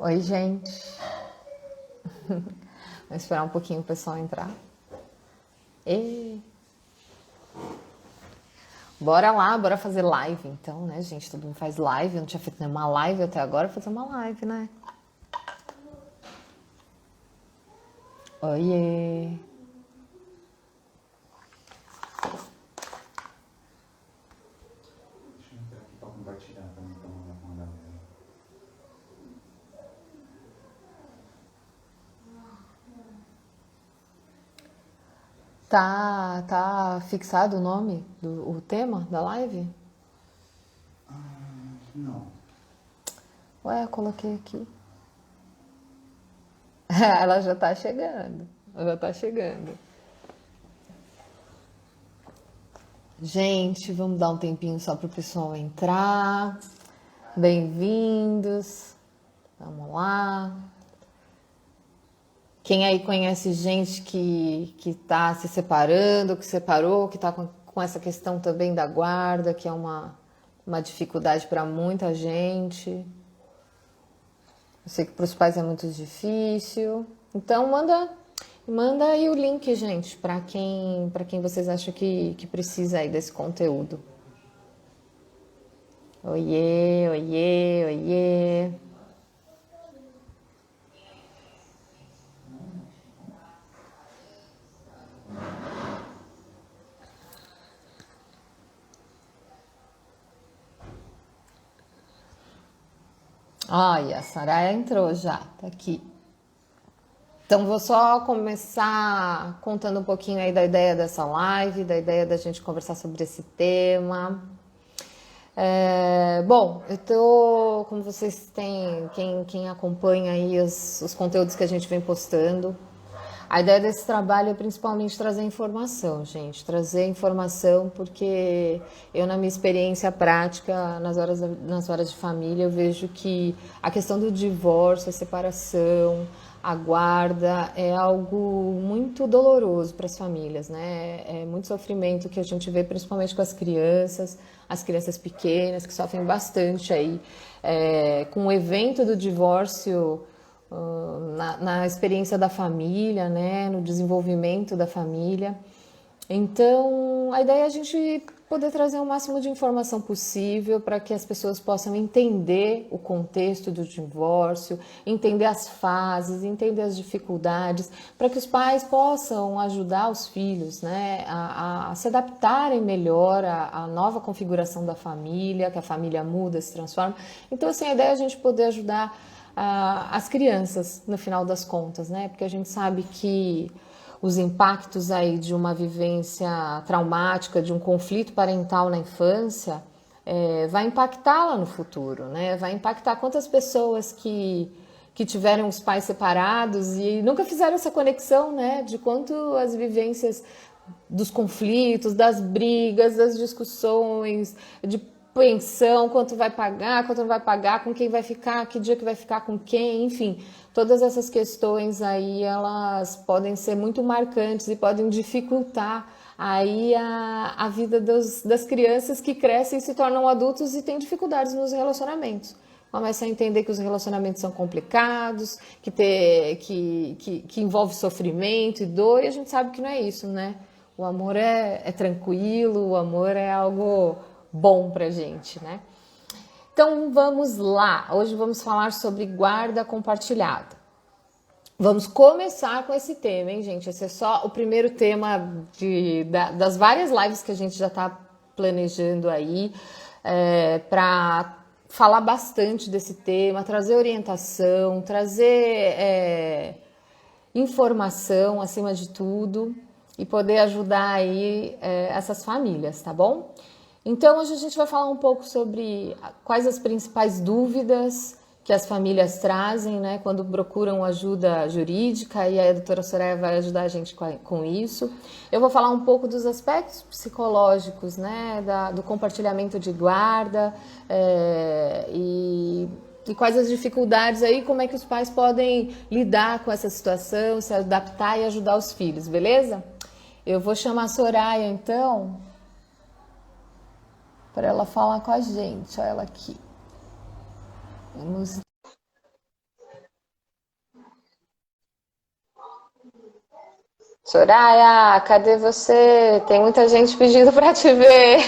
Oi, gente. Vou esperar um pouquinho o pessoal entrar. E... Bora lá, bora fazer live então, né, gente? Todo mundo faz live. Eu não tinha feito nenhuma live até agora, vou fazer uma live, né? Oiê. Deixa eu entrar aqui para compartilhar também para mandar com a galera. Tá fixado o nome, o tema da live? Não. Ué, eu coloquei aqui. Ela já tá chegando. Ela já tá chegando. Gente, vamos dar um tempinho só pro pessoal entrar. Bem-vindos. Vamos lá. Quem aí conhece gente que tá se separando, que separou, que tá com essa questão também da guarda, que é uma dificuldade para muita gente. Eu sei que para os pais é muito difícil. Então manda aí o link, gente, para quem vocês acham que precisa aí desse conteúdo. Oiê, oiê, oiê. Olha, a Soraya entrou já, tá aqui. Então, vou só começar contando um pouquinho aí da ideia dessa live, da ideia da gente conversar sobre esse tema. Bom, eu tô, como vocês têm, quem acompanha aí os conteúdos que a gente vem postando, a ideia desse trabalho é principalmente trazer informação, gente. Trazer informação porque eu, na minha experiência prática, nas horas de família, eu vejo que a questão do divórcio, a separação, a guarda é algo muito doloroso para as famílias, né? É muito sofrimento que a gente vê principalmente com as crianças pequenas que sofrem bastante aí. Com o evento do divórcio, na experiência da família, né, no desenvolvimento da família. Então, a ideia é a gente poder trazer o máximo de informação possível para que as pessoas possam entender o contexto do divórcio, entender as fases, entender as dificuldades, para que os pais possam ajudar os filhos, né, a se adaptarem melhor à nova configuração da família, que a família muda, se transforma. Então, assim, a ideia é a gente poder ajudar as crianças, no final das contas, né? Porque a gente sabe que os impactos aí de uma vivência traumática, de um conflito parental na infância, vai impactar lá no futuro, né? Vai impactar quantas pessoas que tiveram os pais separados e nunca fizeram essa conexão, né? De quanto as vivências dos conflitos, das brigas, das discussões, de pensão, quanto vai pagar, quanto não vai pagar, com quem vai ficar, que dia que vai ficar com quem, enfim, todas essas questões aí, elas podem ser muito marcantes e podem dificultar aí a vida das crianças que crescem e se tornam adultos e têm dificuldades nos relacionamentos. Começa a entender que os relacionamentos são complicados, que envolve sofrimento e dor, e a gente sabe que não é isso, né? O amor é tranquilo, o amor é algo bom pra gente, né? Então vamos lá, hoje vamos falar sobre guarda compartilhada. Vamos começar com esse tema, hein, gente? Esse é só o primeiro tema das várias lives que a gente já está planejando aí para falar bastante desse tema, trazer orientação, trazer informação acima de tudo e poder ajudar aí essas famílias, tá bom? Então, hoje a gente vai falar um pouco sobre quais as principais dúvidas que as famílias trazem, né, quando procuram ajuda jurídica, e a doutora Soraya vai ajudar a gente com isso. Eu vou falar um pouco dos aspectos psicológicos, né, do compartilhamento de guarda e quais as dificuldades aí, como é que os pais podem lidar com essa situação, se adaptar e ajudar os filhos, beleza? Eu vou chamar a Soraya, então, para ela falar com a gente. Olha ela aqui. Vamos... Soraya, cadê você? Tem muita gente pedindo para te ver.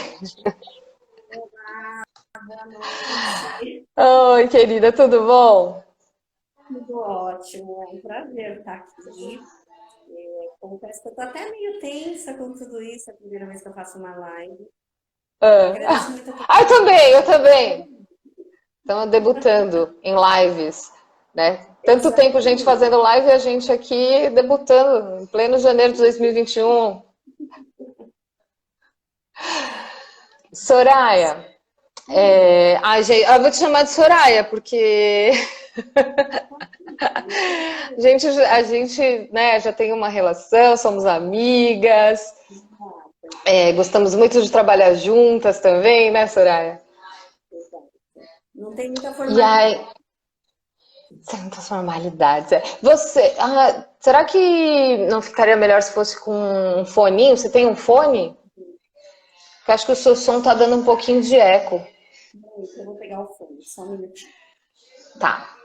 Boa noite. Oi, querida, tudo bom? Tudo ótimo. É um prazer estar aqui. Confesso que eu tô até meio tensa com tudo isso. É a primeira vez que eu faço uma live. Agradeço Ah, muito a ah, eu também, eu oportunidade. também. Estamos debutando em lives, né? Tanto tempo gente Exatamente. fazendo live e a gente aqui debutando em pleno janeiro de 2021. Soraya, gente, eu vou te chamar de Soraya, porque a gente, né, já tem uma relação, somos amigas, gostamos muito de trabalhar juntas também, né, Soraya? Não tem muita E aí, formalidade. sem muitas formalidades. Você, será que não ficaria melhor se fosse com um foninho? Você tem um fone? Porque acho que o seu som tá dando um pouquinho de eco. Eu vou pegar o fone, só um minutinho. Tá.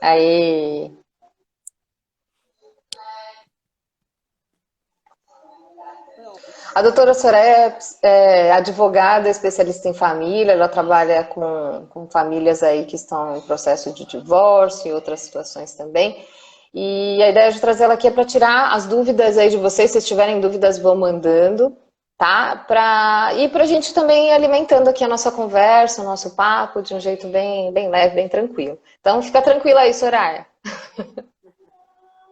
Aí. Pronto. A doutora Soraya é advogada, especialista em família, ela trabalha com famílias aí que estão em processo de divórcio e outras situações também. E a ideia de trazer ela aqui é para tirar as dúvidas aí de vocês, se tiverem dúvidas, vão mandando, tá? E para a gente também ir alimentando aqui a nossa conversa, o nosso papo de um jeito bem, bem leve, bem tranquilo. Então fica tranquila aí, Soraya.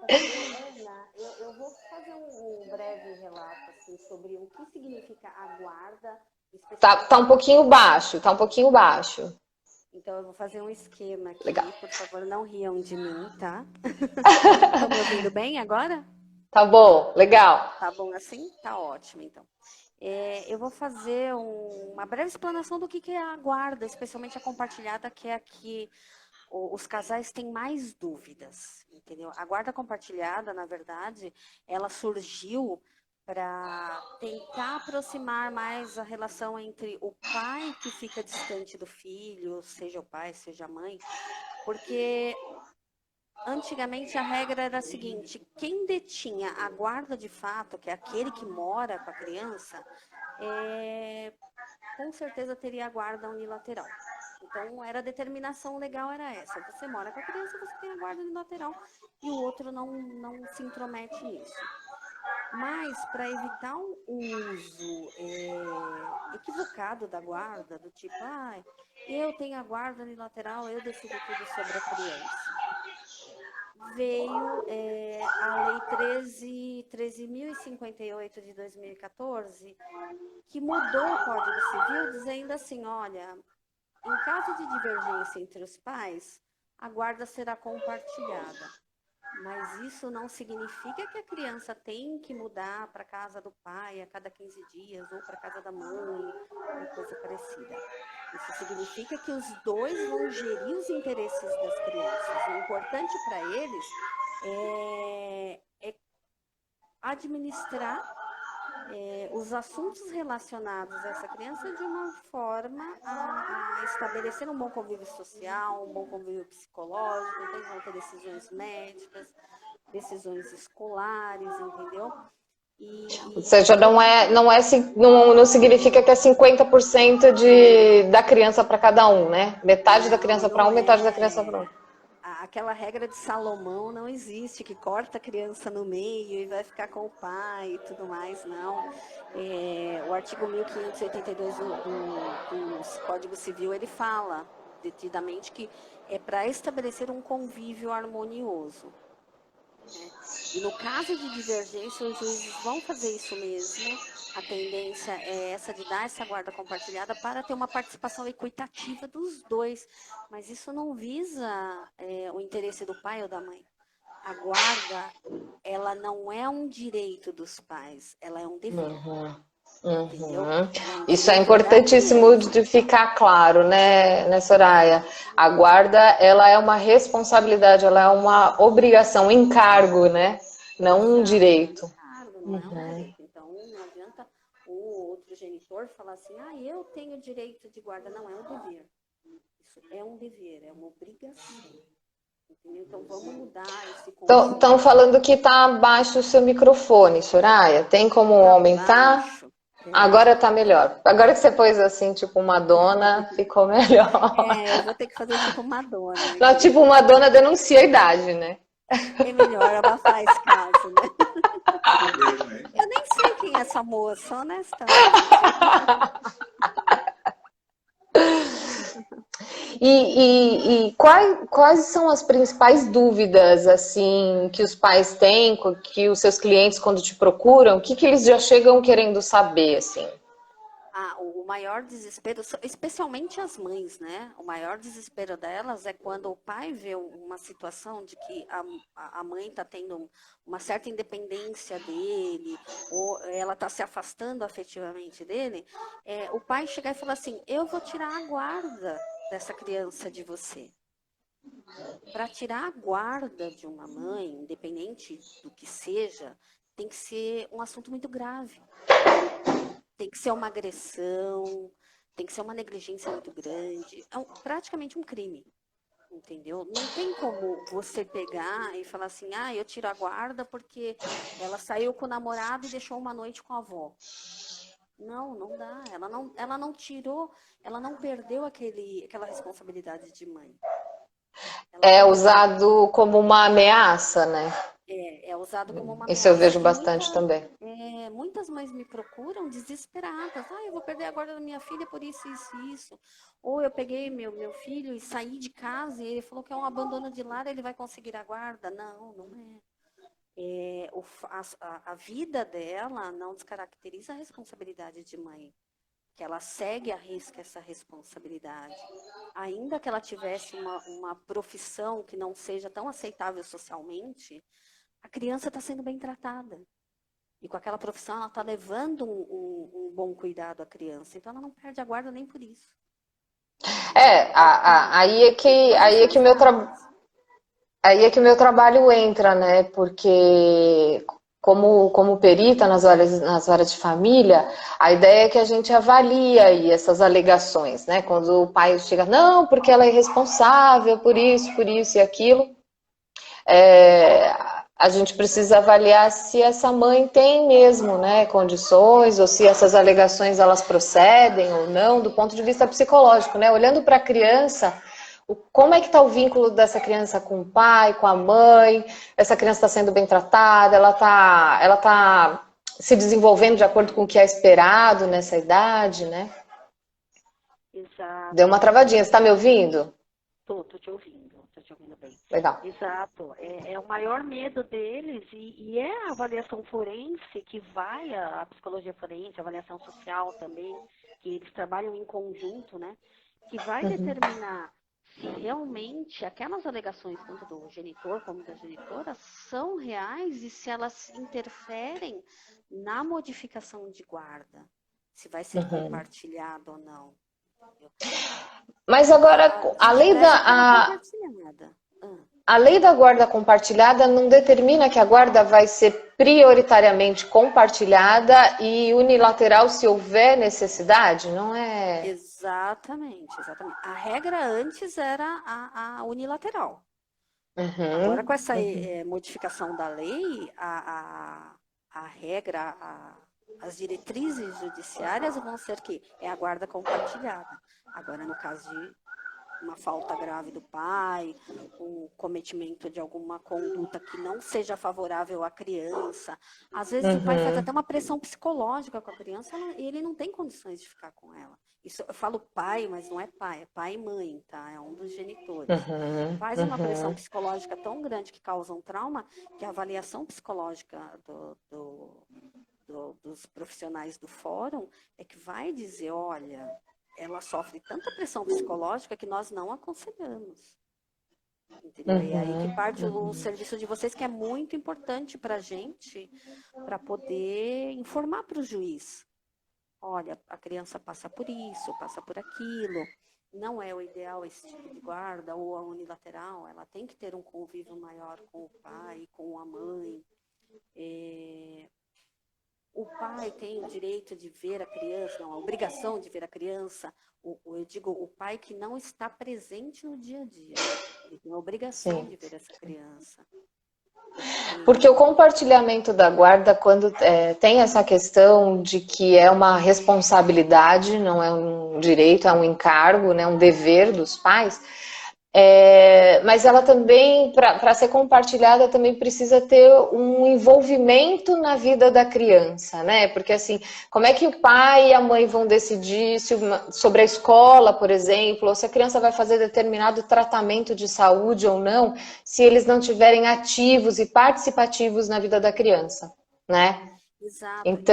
Ana, eu vou fazer um breve relato assim, sobre o que significa a guarda, Tá especialmente um para pouquinho criança. baixo, tá um pouquinho baixo. Então, eu vou fazer um esquema Legal. aqui, por favor, não riam de mim, tá? Estão me ouvindo bem agora? Tá bom, legal. Tá bom assim? Tá ótimo, então. Eu vou fazer uma breve explanação do que é a guarda, especialmente a compartilhada, que é a que os casais têm mais dúvidas, entendeu? A guarda compartilhada, na verdade, ela surgiu para tentar aproximar mais a relação entre o pai que fica distante do filho, seja o pai, seja a mãe, porque antigamente a regra era a seguinte: quem detinha a guarda de fato, que é aquele que mora com a criança, com certeza teria a guarda unilateral. Então, a determinação legal era essa: você mora com a criança, você tem a guarda unilateral e o outro não se intromete nisso. Mas, para evitar o uso equivocado da guarda, do tipo, eu tenho a guarda unilateral, eu decido tudo sobre a criança, veio a Lei 13.058 de 2014, que mudou o Código Civil, dizendo assim: olha, em caso de divergência entre os pais, a guarda será compartilhada. Mas isso não significa que a criança tem que mudar para a casa do pai a cada 15 dias, ou para a casa da mãe, ou coisa parecida. Isso significa que os dois vão gerir os interesses das crianças. O importante para eles é administrar os assuntos relacionados a essa criança de uma forma a estabelecer um bom convívio social, um bom convívio psicológico. Então, eles vão ter decisões médicas, decisões escolares, entendeu? Ou seja, E não significa que é 50% da criança para cada um, né? Metade da não, criança para um, não metade da criança para é. um. Aquela regra de Salomão não existe, que corta a criança no meio e vai ficar com o pai e tudo mais, não. O artigo 1582 do Código Civil, ele fala detidamente que é para estabelecer um convívio harmonioso. Né? E no caso de divergência, os juízes vão fazer isso mesmo. A tendência é essa de dar essa guarda compartilhada para ter uma participação equitativa dos dois. Mas isso não visa o interesse do pai ou da mãe. A guarda, ela não é um direito dos pais, ela é um dever. Entendeu? Uhum. Ela é um Isso é direito da importantíssimo criança. de ficar claro, né, Soraya? A guarda, ela é uma responsabilidade, ela é uma obrigação, um encargo, né? Não um Exato, é um direito. encargo, não é um direito. Então, não adianta o outro genitor falar assim: eu tenho direito de guarda. Não, é um dever. Isso é um dever, é uma obrigação. Entendeu? Então vamos mudar esse Estão conceito. falando que tá baixo o seu microfone, Soraya. Tem como Tá aumentar? baixo. Peraí. Agora tá melhor. Agora que você pôs assim, tipo Madonna, ficou melhor. Eu vou ter que fazer tipo Madonna Não, aqui. tipo Madonna denuncia a idade, né? É melhor abafar esse caso, né? Mesmo, hein? Eu nem sei quem é essa moça, honestamente. E quais são as principais dúvidas assim que os pais têm, que os seus clientes quando te procuram, o que que eles já chegam querendo saber assim? O maior desespero, especialmente as mães, né? O maior desespero delas é quando o pai vê uma situação de que a mãe está tendo uma certa independência dele, ou ela está se afastando afetivamente dele. O pai chegar e falar assim: eu vou tirar a guarda dessa criança de você. Para tirar a guarda de uma mãe, independente do que seja, tem que ser um assunto muito grave. Tem que ser uma agressão, tem que ser uma negligência muito grande. É praticamente um crime, entendeu? Não tem como você pegar e falar assim, eu tiro a guarda porque ela saiu com o namorado e deixou uma noite com a avó. Não, não dá. Ela não tirou, ela não perdeu aquela responsabilidade de mãe. Ela É perdeu. usado como uma ameaça, né? É usado como uma Isso eu ameaça. vejo bastante também. Muitas mães me procuram desesperadas. Eu vou perder a guarda da minha filha por isso, isso e isso. Ou eu peguei meu filho e saí de casa e ele falou que é um abandono de lar, ele vai conseguir a guarda. Não, não é. A vida dela não descaracteriza a responsabilidade de mãe. Que ela segue a risca essa responsabilidade. Ainda que ela tivesse uma profissão que não seja tão aceitável socialmente, a criança está sendo bem tratada. E com aquela profissão, ela está levando um bom cuidado à criança. Então, ela não perde a guarda nem por isso. É, Entendeu? Tem coisas aí é mais que graves. aí é que o meu trabalho entra, né? Porque como perita nas varas de família, a ideia é que a gente avalia aí essas alegações, né? Quando o pai chega, não, porque ela é irresponsável por isso e aquilo. É, a gente precisa avaliar se essa mãe tem mesmo, né, condições, ou se essas alegações elas procedem ou não, do ponto de vista psicológico, né? Olhando para a criança, como é que está o vínculo dessa criança com o pai, com a mãe? Essa criança está sendo bem tratada? Ela tá se desenvolvendo de acordo com o que é esperado nessa idade, né? Deu uma Exato. travadinha. Você está me ouvindo? Tô te ouvindo bem. Legal. Exato. É o maior medo deles e é a avaliação forense que vai, a psicologia forense, a avaliação social também, que eles trabalham em conjunto, né? Que vai determinar se realmente aquelas alegações, tanto do genitor como da genitora, são reais e se elas interferem na modificação de guarda, se vai ser compartilhado ou não. Entendeu? Mas agora, Se tiver, já está compartilhada. a lei da guarda compartilhada não determina que a guarda vai ser prioritariamente compartilhada e unilateral se houver necessidade, não é? Exatamente, exatamente. A regra antes era a unilateral. Agora, Uhum. com essa modificação da lei, a regra, as diretrizes judiciárias vão ser que é a guarda compartilhada. Agora, no caso de uma falta grave do pai, o cometimento de alguma conduta que não seja favorável à criança. Às vezes o pai faz até uma pressão psicológica com a criança e ele não tem condições de ficar com ela. Isso, eu falo pai, mas não é pai e mãe, tá? É um dos genitores. Faz uma pressão psicológica tão grande que causa um trauma que a avaliação psicológica dos profissionais do fórum é que vai dizer, olha, ela sofre tanta pressão psicológica que nós não aconselhamos. Entendeu? E é aí que parte o serviço de vocês, que é muito importante para a gente, para poder informar para o juiz. Olha, a criança passa por isso, passa por aquilo. Não é o ideal esse tipo de guarda ou a unilateral. Ela tem que ter um convívio maior com o pai, com a mãe. o pai tem o direito de ver a criança, não, a obrigação de ver a criança. Eu digo, o pai que não está presente no dia a dia. Ele tem a obrigação Sim. de ver essa criança. Porque o compartilhamento da guarda, quando tem essa questão de que é uma responsabilidade, não é um direito, é um encargo, né, um dever dos pais, mas ela também, para ser compartilhada, também precisa ter um envolvimento na vida da criança, né? Porque assim, como é que o pai e a mãe vão decidir sobre a escola, por exemplo, ou se a criança vai fazer determinado tratamento de saúde ou não, se eles não tiverem ativos e participativos na vida da criança, né? Exato.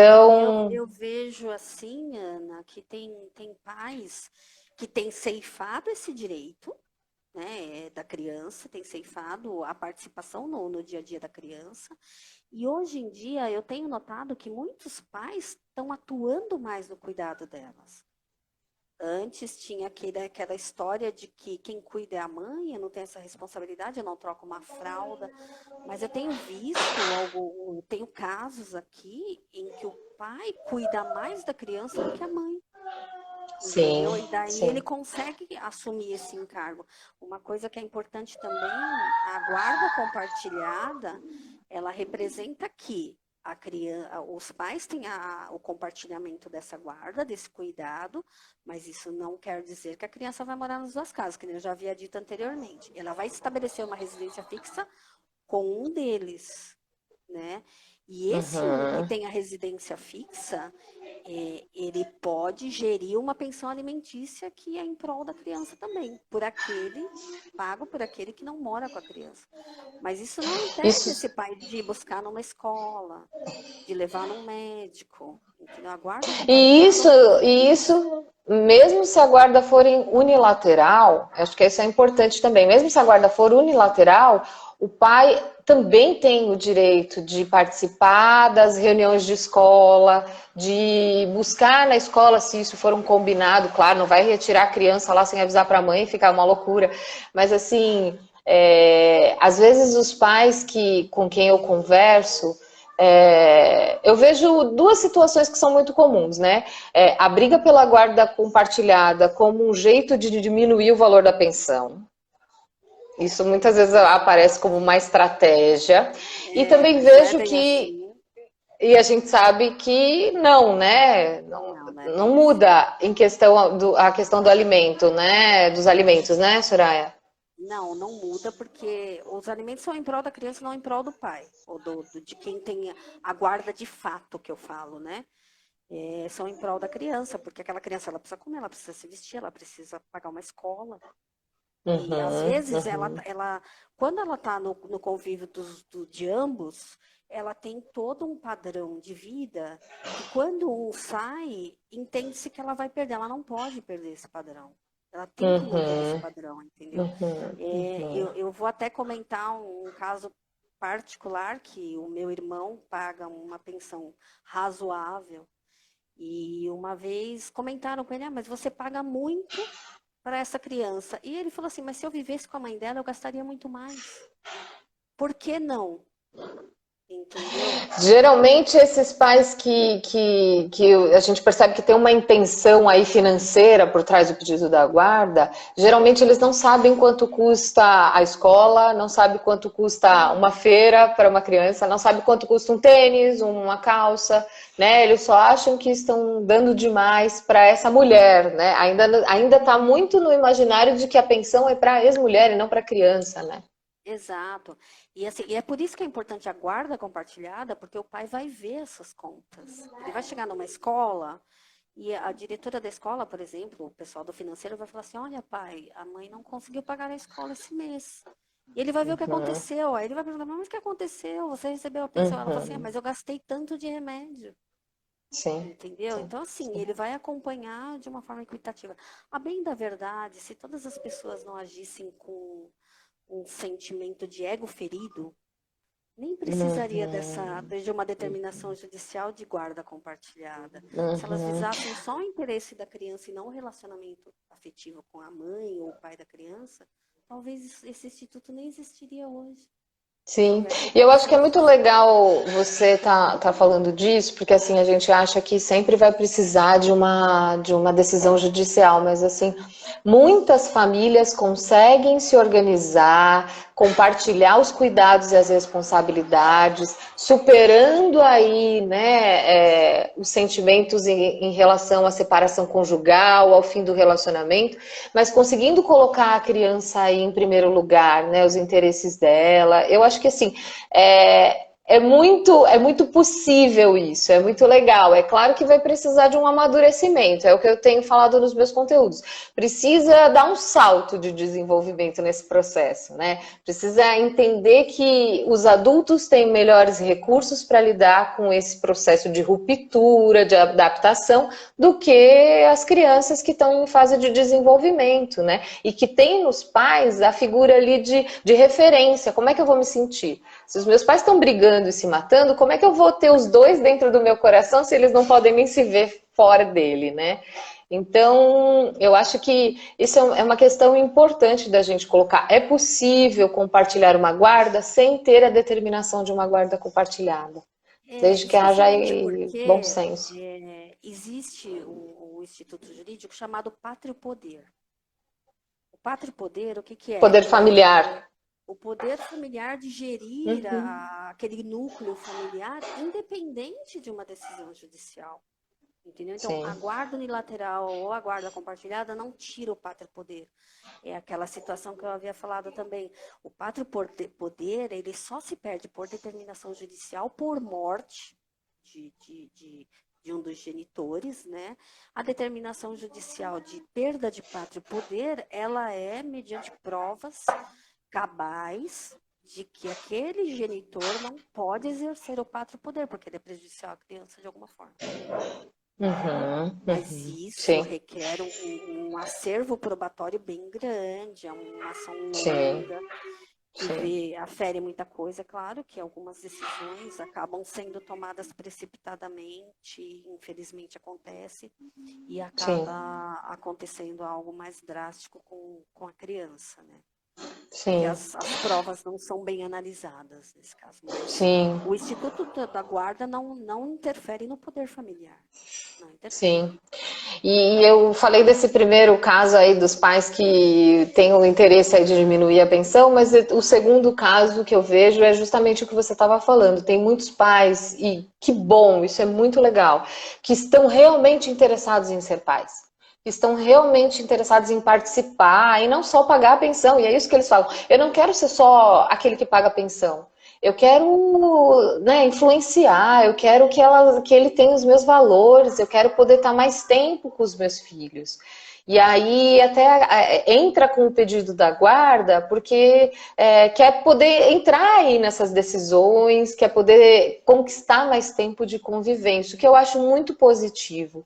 E Então, eu vejo assim, Ana, que tem pais que têm ceifado esse direito, né, da criança, tem ceifado a participação no dia a dia da criança. E hoje em dia eu tenho notado que muitos pais estão atuando mais no cuidado delas. Antes tinha aquela história de que quem cuida é a mãe, eu não tenho essa responsabilidade, eu não troco uma fralda. Mas eu tenho visto tenho casos aqui em que o pai cuida mais da criança do que a mãe. sim, Entendeu? E daí ele sim. consegue assumir esse encargo. Uma coisa que é importante também, a guarda compartilhada, ela representa que a criança, os pais têm o compartilhamento dessa guarda, desse cuidado, mas isso não quer dizer que a criança vai morar nas duas casas, que eu já havia dito anteriormente. Ela vai estabelecer uma residência fixa com um deles, né? E esse um que Uhum. tem a residência fixa, ele pode gerir uma pensão alimentícia que é em prol da criança também, pago por aquele que não mora com a criança. Mas isso não impede esse Isso, pai de buscar numa escola, de levar num médico, entendeu? A guarda E compartilhada isso, e oferece isso. isso, mesmo se a guarda for unilateral, acho que isso é importante também, mesmo se a guarda for unilateral, o pai também tem o direito de participar das reuniões de escola, de buscar na escola, se isso for um combinado, claro, não vai retirar a criança lá sem avisar para a mãe, ficar uma loucura, mas assim, às vezes os pais com quem eu converso, eu vejo duas situações que são muito comuns, né? A briga pela guarda compartilhada como um jeito de diminuir o valor da pensão. Isso muitas vezes aparece como uma estratégia. E também Mas não é vejo bem que. assim. E a gente sabe que não, né? Não, Não é não bem assim. muda em questão a questão do alimento, né? Dos alimentos, né, Soraya? Não, não muda, porque os alimentos são em prol da criança, não em prol do pai, ou de quem tem a guarda de fato, que eu falo, né? São em prol da criança, porque aquela criança ela precisa comer, ela precisa se vestir, ela precisa pagar uma escola. E às Uhum, vezes uhum, quando ela está no convívio de ambos, ela tem todo um padrão de vida que quando um sai, entende-se que ela vai perder, ela não pode perder esse padrão. Ela tem que manter esse uhum, padrão, entendeu? uhum, uhum. Eu vou até comentar um caso particular que o meu irmão paga uma pensão razoável e uma vez comentaram com ele, mas você paga muito para essa criança. E ele falou assim, mas se eu vivesse com a mãe dela, eu gastaria muito mais. Por que não? Entendeu? Geralmente, esses pais que a gente percebe que tem uma intenção aí financeira por trás do pedido da guarda, geralmente eles não sabem quanto custa a escola, não sabem quanto custa uma feira para uma criança, não sabem quanto custa um tênis, uma calça, né? Eles só acham que estão dando demais para essa mulher, né? Ainda está muito no imaginário de que a pensão é para a ex-mulher e não para a criança, né? Exato. E, assim, e é por isso que é importante a guarda compartilhada, porque o pai vai ver essas contas. Ele vai chegar numa escola e a diretora da escola, por exemplo, o pessoal do financeiro vai falar assim, olha pai, a mãe não conseguiu pagar a escola esse mês. E ele vai ver o que Uhum, aconteceu. Aí ele vai perguntar, mas o que aconteceu? Você recebeu a pensão? Ela fala assim, uhum. mas eu gastei tanto de remédio. Sim, Entendeu? sim, Então, assim, sim. ele vai acompanhar de uma forma equitativa. A bem da verdade, se todas as pessoas não agissem com um sentimento de ego ferido, nem precisaria Uhum, de uma determinação judicial de guarda compartilhada. Se elas uhum. visassem só o interesse da criança e não o relacionamento afetivo com a mãe ou o pai da criança, talvez esse instituto nem existiria hoje. Sim, E a e eu acho que é muito situação. legal você tá falando disso, porque assim, a gente acha que sempre vai precisar de uma decisão judicial, mas assim, muitas famílias conseguem se organizar, compartilhar os cuidados e as responsabilidades, superando aí, né, os sentimentos em relação à separação conjugal, ao fim do relacionamento, mas conseguindo colocar a criança aí em primeiro lugar, né, os interesses dela. Eu acho que assim, é muito possível isso, é muito legal. É claro que vai precisar de um amadurecimento, é o que eu tenho falado nos meus conteúdos. Precisa dar um salto de desenvolvimento nesse processo, né? Precisa entender que os adultos têm melhores recursos para lidar com esse processo de ruptura, de adaptação, do que as crianças que estão em fase de desenvolvimento, né? E que tem nos pais a figura ali de referência. Como é que eu vou me sentir? Se os meus pais estão brigando e se matando, como é que eu vou ter os dois dentro do meu coração se eles não podem nem se ver fora dele, né? Então, eu acho que isso é uma questão importante da gente colocar. É possível compartilhar uma guarda sem ter a determinação de uma guarda compartilhada, desde que haja Especialmente aí bom porque senso. existe o instituto jurídico chamado pátrio poder. O pátrio poder, o que, que é? Poder familiar. O poder familiar de gerir Uhum. aquele núcleo familiar independente de uma decisão judicial. Entendeu? Então, a Sim, guarda unilateral ou a guarda compartilhada não tira o pátrio poder. É aquela situação que eu havia falado também. O pátrio poder, ele só se perde por determinação judicial por morte de, de, de, de um dos genitores, né? A determinação judicial de perda de pátrio poder, ela é mediante provas cabais de que aquele genitor não pode exercer o pátrio poder, porque ele é prejudicial à criança de alguma forma. Mas isso sim, requer um acervo probatório bem grande, é uma ação sim, longa, que sim, afere muita coisa, claro que algumas decisões acabam sendo tomadas precipitadamente, infelizmente acontece, e sim, acaba acontecendo algo mais drástico com a criança, né? Porque sim, as provas não são bem analisadas nesse caso. Mas sim, o Instituto da Guarda não interfere no poder familiar. Não interfere. sim. E eu falei desse primeiro caso aí dos pais que têm o interesse aí de diminuir a pensão, mas o segundo caso que eu vejo é justamente o que você estava falando. Tem muitos pais, e que bom, isso é muito legal, que estão realmente interessados em ser pais. Que estão realmente interessados em participar e não só pagar a pensão. E é isso que eles falam. Eu não quero ser só aquele que paga a pensão. Eu quero, né, influenciar, eu quero que ele tenha os meus valores, eu quero poder estar mais tempo com os meus filhos. E aí até entra com o pedido da guarda, porque quer poder entrar aí nessas decisões, quer poder conquistar mais tempo de convivência, o que eu acho muito positivo.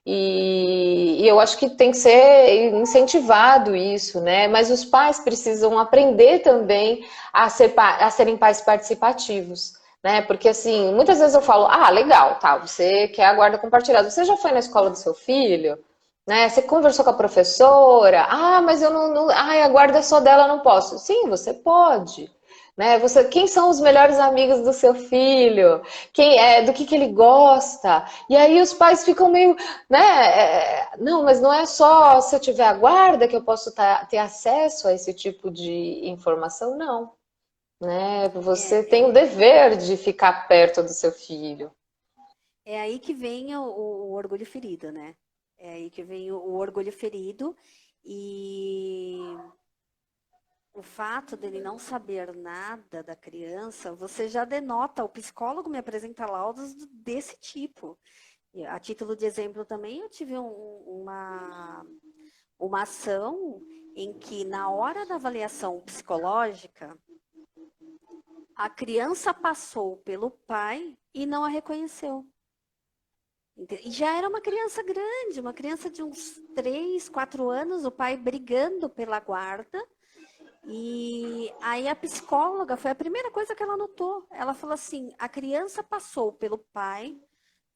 E eu acho que tem que ser incentivado isso, né? Mas os pais precisam aprender também a serem pais participativos, né? Porque assim, muitas vezes eu falo, ah, legal, tá, você quer a guarda compartilhada, você já foi na escola do seu filho? Né? Você conversou com a professora? Ah, mas eu não, ai, a guarda é só dela, eu não posso. Sim, você pode. Né? Quem são os melhores amigos do seu filho? Do que ele gosta? E aí os pais ficam meio, né? Não, mas não é só se eu tiver a guarda que eu posso ter acesso a esse tipo de informação, não. Né? Você tem o É, dever de ficar perto do seu filho. é aí que vem o orgulho ferido, né? É aí que vem o orgulho ferido e o fato dele não saber nada da criança, você já denota. O psicólogo me apresenta laudos desse tipo. E a título de exemplo também, eu tive uma ação em que, na hora da avaliação psicológica, a criança passou pelo pai e não a reconheceu. E já era uma criança grande, uma criança de uns 3, 4 anos, o pai brigando pela guarda. E aí a psicóloga, foi a primeira coisa que ela notou. Ela falou assim, a criança passou pelo pai,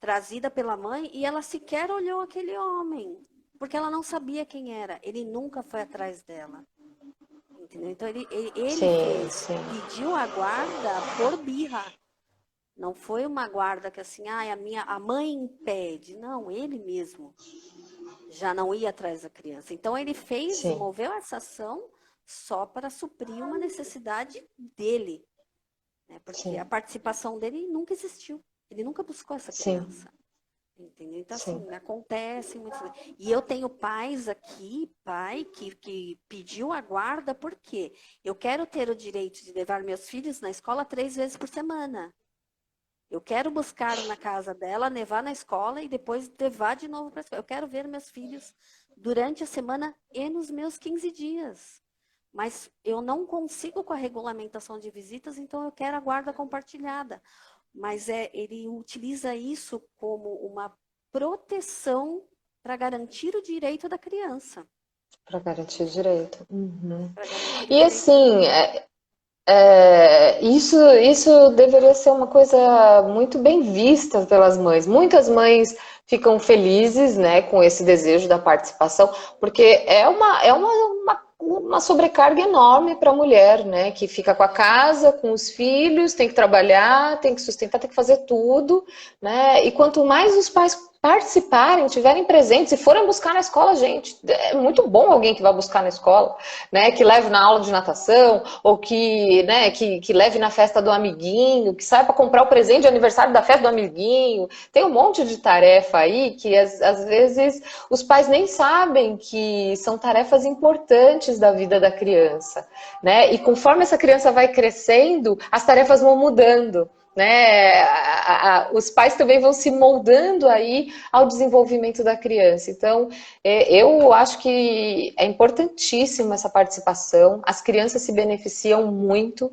trazida pela mãe, e ela sequer olhou aquele homem, porque ela não sabia quem era. Ele nunca foi atrás dela. entendeu? Então ele sim, fez, sim, pediu a guarda por birra. Não foi uma guarda que assim, a mãe impede. Não, ele mesmo já não ia atrás da criança. Então ele sim, moveu essa ação só para suprir uma necessidade dele, né? Porque a sim, participação dele nunca existiu. Ele nunca buscou essa sim, criança. Entendeu? Então, sim, assim, acontece muito. E eu tenho pais aqui, pai, que pediu a guarda, porque eu quero ter o direito de levar meus filhos na escola 3 vezes por semana. Eu quero buscar na casa dela, levar na escola e depois levar de novo para a escola. Eu quero ver meus filhos durante a semana e nos meus 15 dias. Mas eu não consigo com a regulamentação de visitas, então eu quero a guarda compartilhada. Mas ele utiliza isso como uma proteção para garantir o direito da criança. para garantir o direito. Uhum. Para garantir o E direito da assim, criança. isso deveria ser uma coisa muito bem vista pelas mães. Muitas mães ficam felizes, né, com esse desejo da participação, porque uma sobrecarga enorme para a mulher, né, que fica com a casa, com os filhos, tem que trabalhar, tem que sustentar, tem que fazer tudo, né? E quanto mais os pais participarem, tiverem presentes e forem buscar na escola, gente, é muito bom alguém que vai buscar na escola, né, que leve na aula de natação, ou que, né, que leve na festa do amiguinho, que saiba comprar o presente de aniversário da festa do amiguinho. Tem um monte de tarefa aí que às vezes os pais nem sabem que são tarefas importantes da vida da criança, né? E conforme essa criança vai crescendo, as tarefas vão mudando, né? Os pais também vão se moldando aí ao desenvolvimento da criança. Então, eu acho que é importantíssima essa participação. As crianças se beneficiam muito,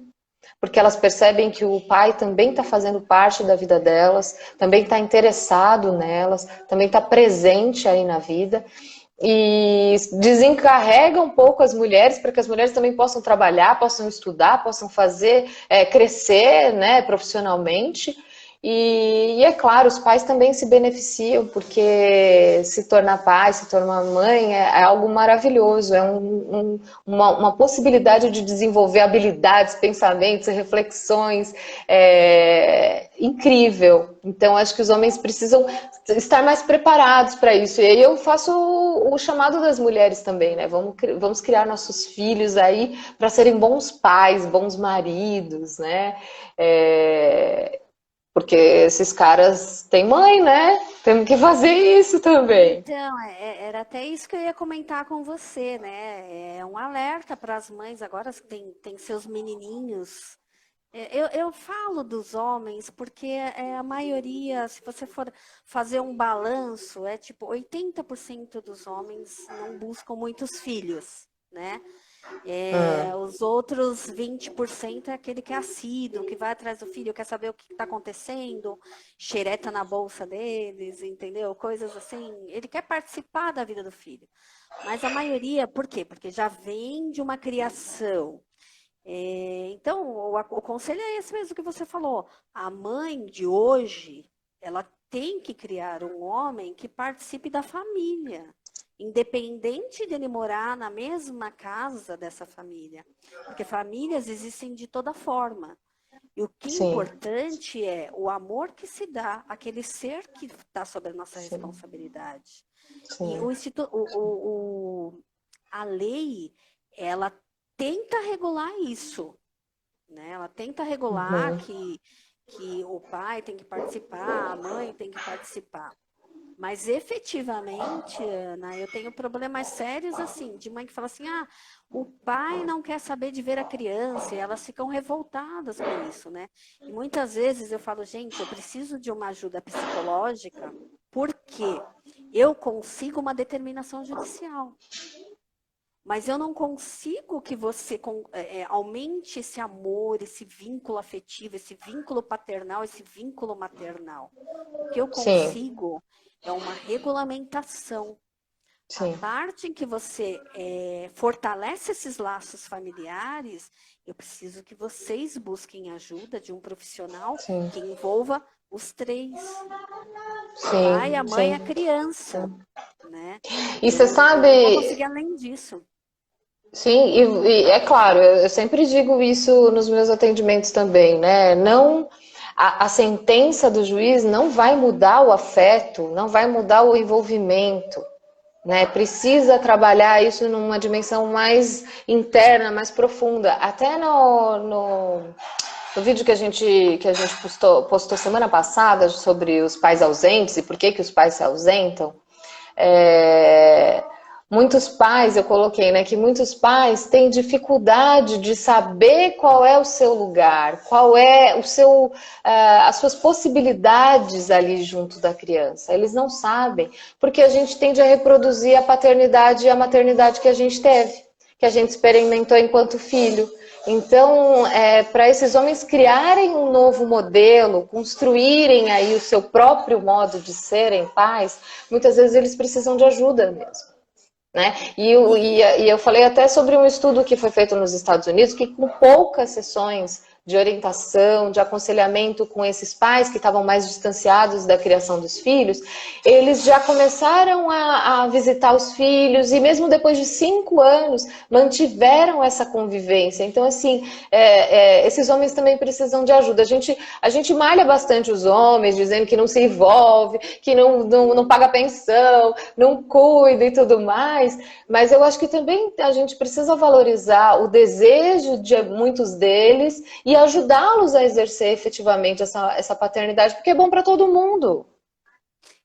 porque elas percebem que o pai também está fazendo parte da vida delas, também está interessado nelas, também está presente aí na vida. E desencarrega um pouco as mulheres para que as mulheres também possam trabalhar, possam estudar, possam fazer, crescer, né, profissionalmente. E é claro, os pais também se beneficiam, porque se tornar pai, se tornar mãe é algo maravilhoso, é uma possibilidade de desenvolver habilidades, pensamentos, reflexões, incrível. Então, acho que os homens precisam estar mais preparados para isso. E aí eu faço o chamado das mulheres também, né? Vamos criar nossos filhos aí para serem bons pais, bons maridos, né? Porque esses caras têm mãe, né? Temos que fazer isso também. Então, era até isso que eu ia comentar com você, né? É um alerta para as mães agora que tem seus menininhos. Eu falo dos homens porque a maioria, se você for fazer um balanço, é tipo 80% dos homens não buscam muitos filhos, né? Os outros 20% é aquele que é assíduo, que vai atrás do filho, quer saber o que está acontecendo, xereta na bolsa deles, entendeu? Coisas assim. Ele quer participar da vida do filho. Mas a maioria, por quê? Porque já vem de uma criação. Então, o conselho é esse mesmo que você falou. A mãe de hoje, ela tem que criar um homem que participe da família, independente dele morar na mesma casa dessa família. Porque famílias existem de toda forma. E o que é Sim, importante é o amor que se dá àquele ser que está sob a nossa sim, responsabilidade. E sim. a lei, ela tenta regular isso, né? Ela tenta regular Uhum. que o pai tem que participar, a mãe tem que participar. Mas efetivamente, Ana, eu tenho problemas sérios assim, de mãe que fala assim: o pai não quer saber de ver a criança, e elas ficam revoltadas com isso, né? E muitas vezes eu falo, gente, eu preciso de uma ajuda psicológica, porque eu consigo uma determinação judicial. Mas eu não consigo que você aumente esse amor, esse vínculo afetivo, esse vínculo paternal, esse vínculo maternal. O que eu Sim, consigo é uma regulamentação. A sim, parte em que você fortalece esses laços familiares, eu preciso que vocês busquem ajuda de um profissional sim, que envolva os três, o pai, a sim, mãe e a sim, criança, sim. né? E você Eu não vou sabe, conseguir além disso. Sim, e é claro, eu sempre digo isso nos meus atendimentos também, né? Não, a sentença do juiz não vai mudar o afeto, não vai mudar o envolvimento, né? Precisa trabalhar isso numa dimensão mais interna, mais profunda. Até no vídeo que a gente postou semana passada sobre os pais ausentes e por que que os pais se ausentam, é, muitos pais, eu coloquei, né, que muitos pais têm dificuldade de saber qual é o seu lugar, qual é o seu, as suas possibilidades ali junto da criança. Eles não sabem, porque a gente tende a reproduzir a paternidade e a maternidade que a gente teve, que a gente experimentou enquanto filho. Então, para esses homens criarem um novo modelo, construírem aí o seu próprio modo de serem pais, muitas vezes eles precisam de ajuda mesmo. Né? E eu falei até sobre um estudo que foi feito nos Estados Unidos, que com poucas sessões de orientação, de aconselhamento com esses pais que estavam mais distanciados da criação dos filhos, eles já começaram a visitar os filhos e mesmo depois de 5 anos mantiveram essa convivência. Então, assim, esses homens também precisam de ajuda. A gente malha bastante os homens, dizendo que não se envolve, que não paga pensão, não cuida e tudo mais, mas eu acho que também a gente precisa valorizar o desejo de muitos deles e ajudá-los a exercer efetivamente essa paternidade, porque é bom para todo mundo.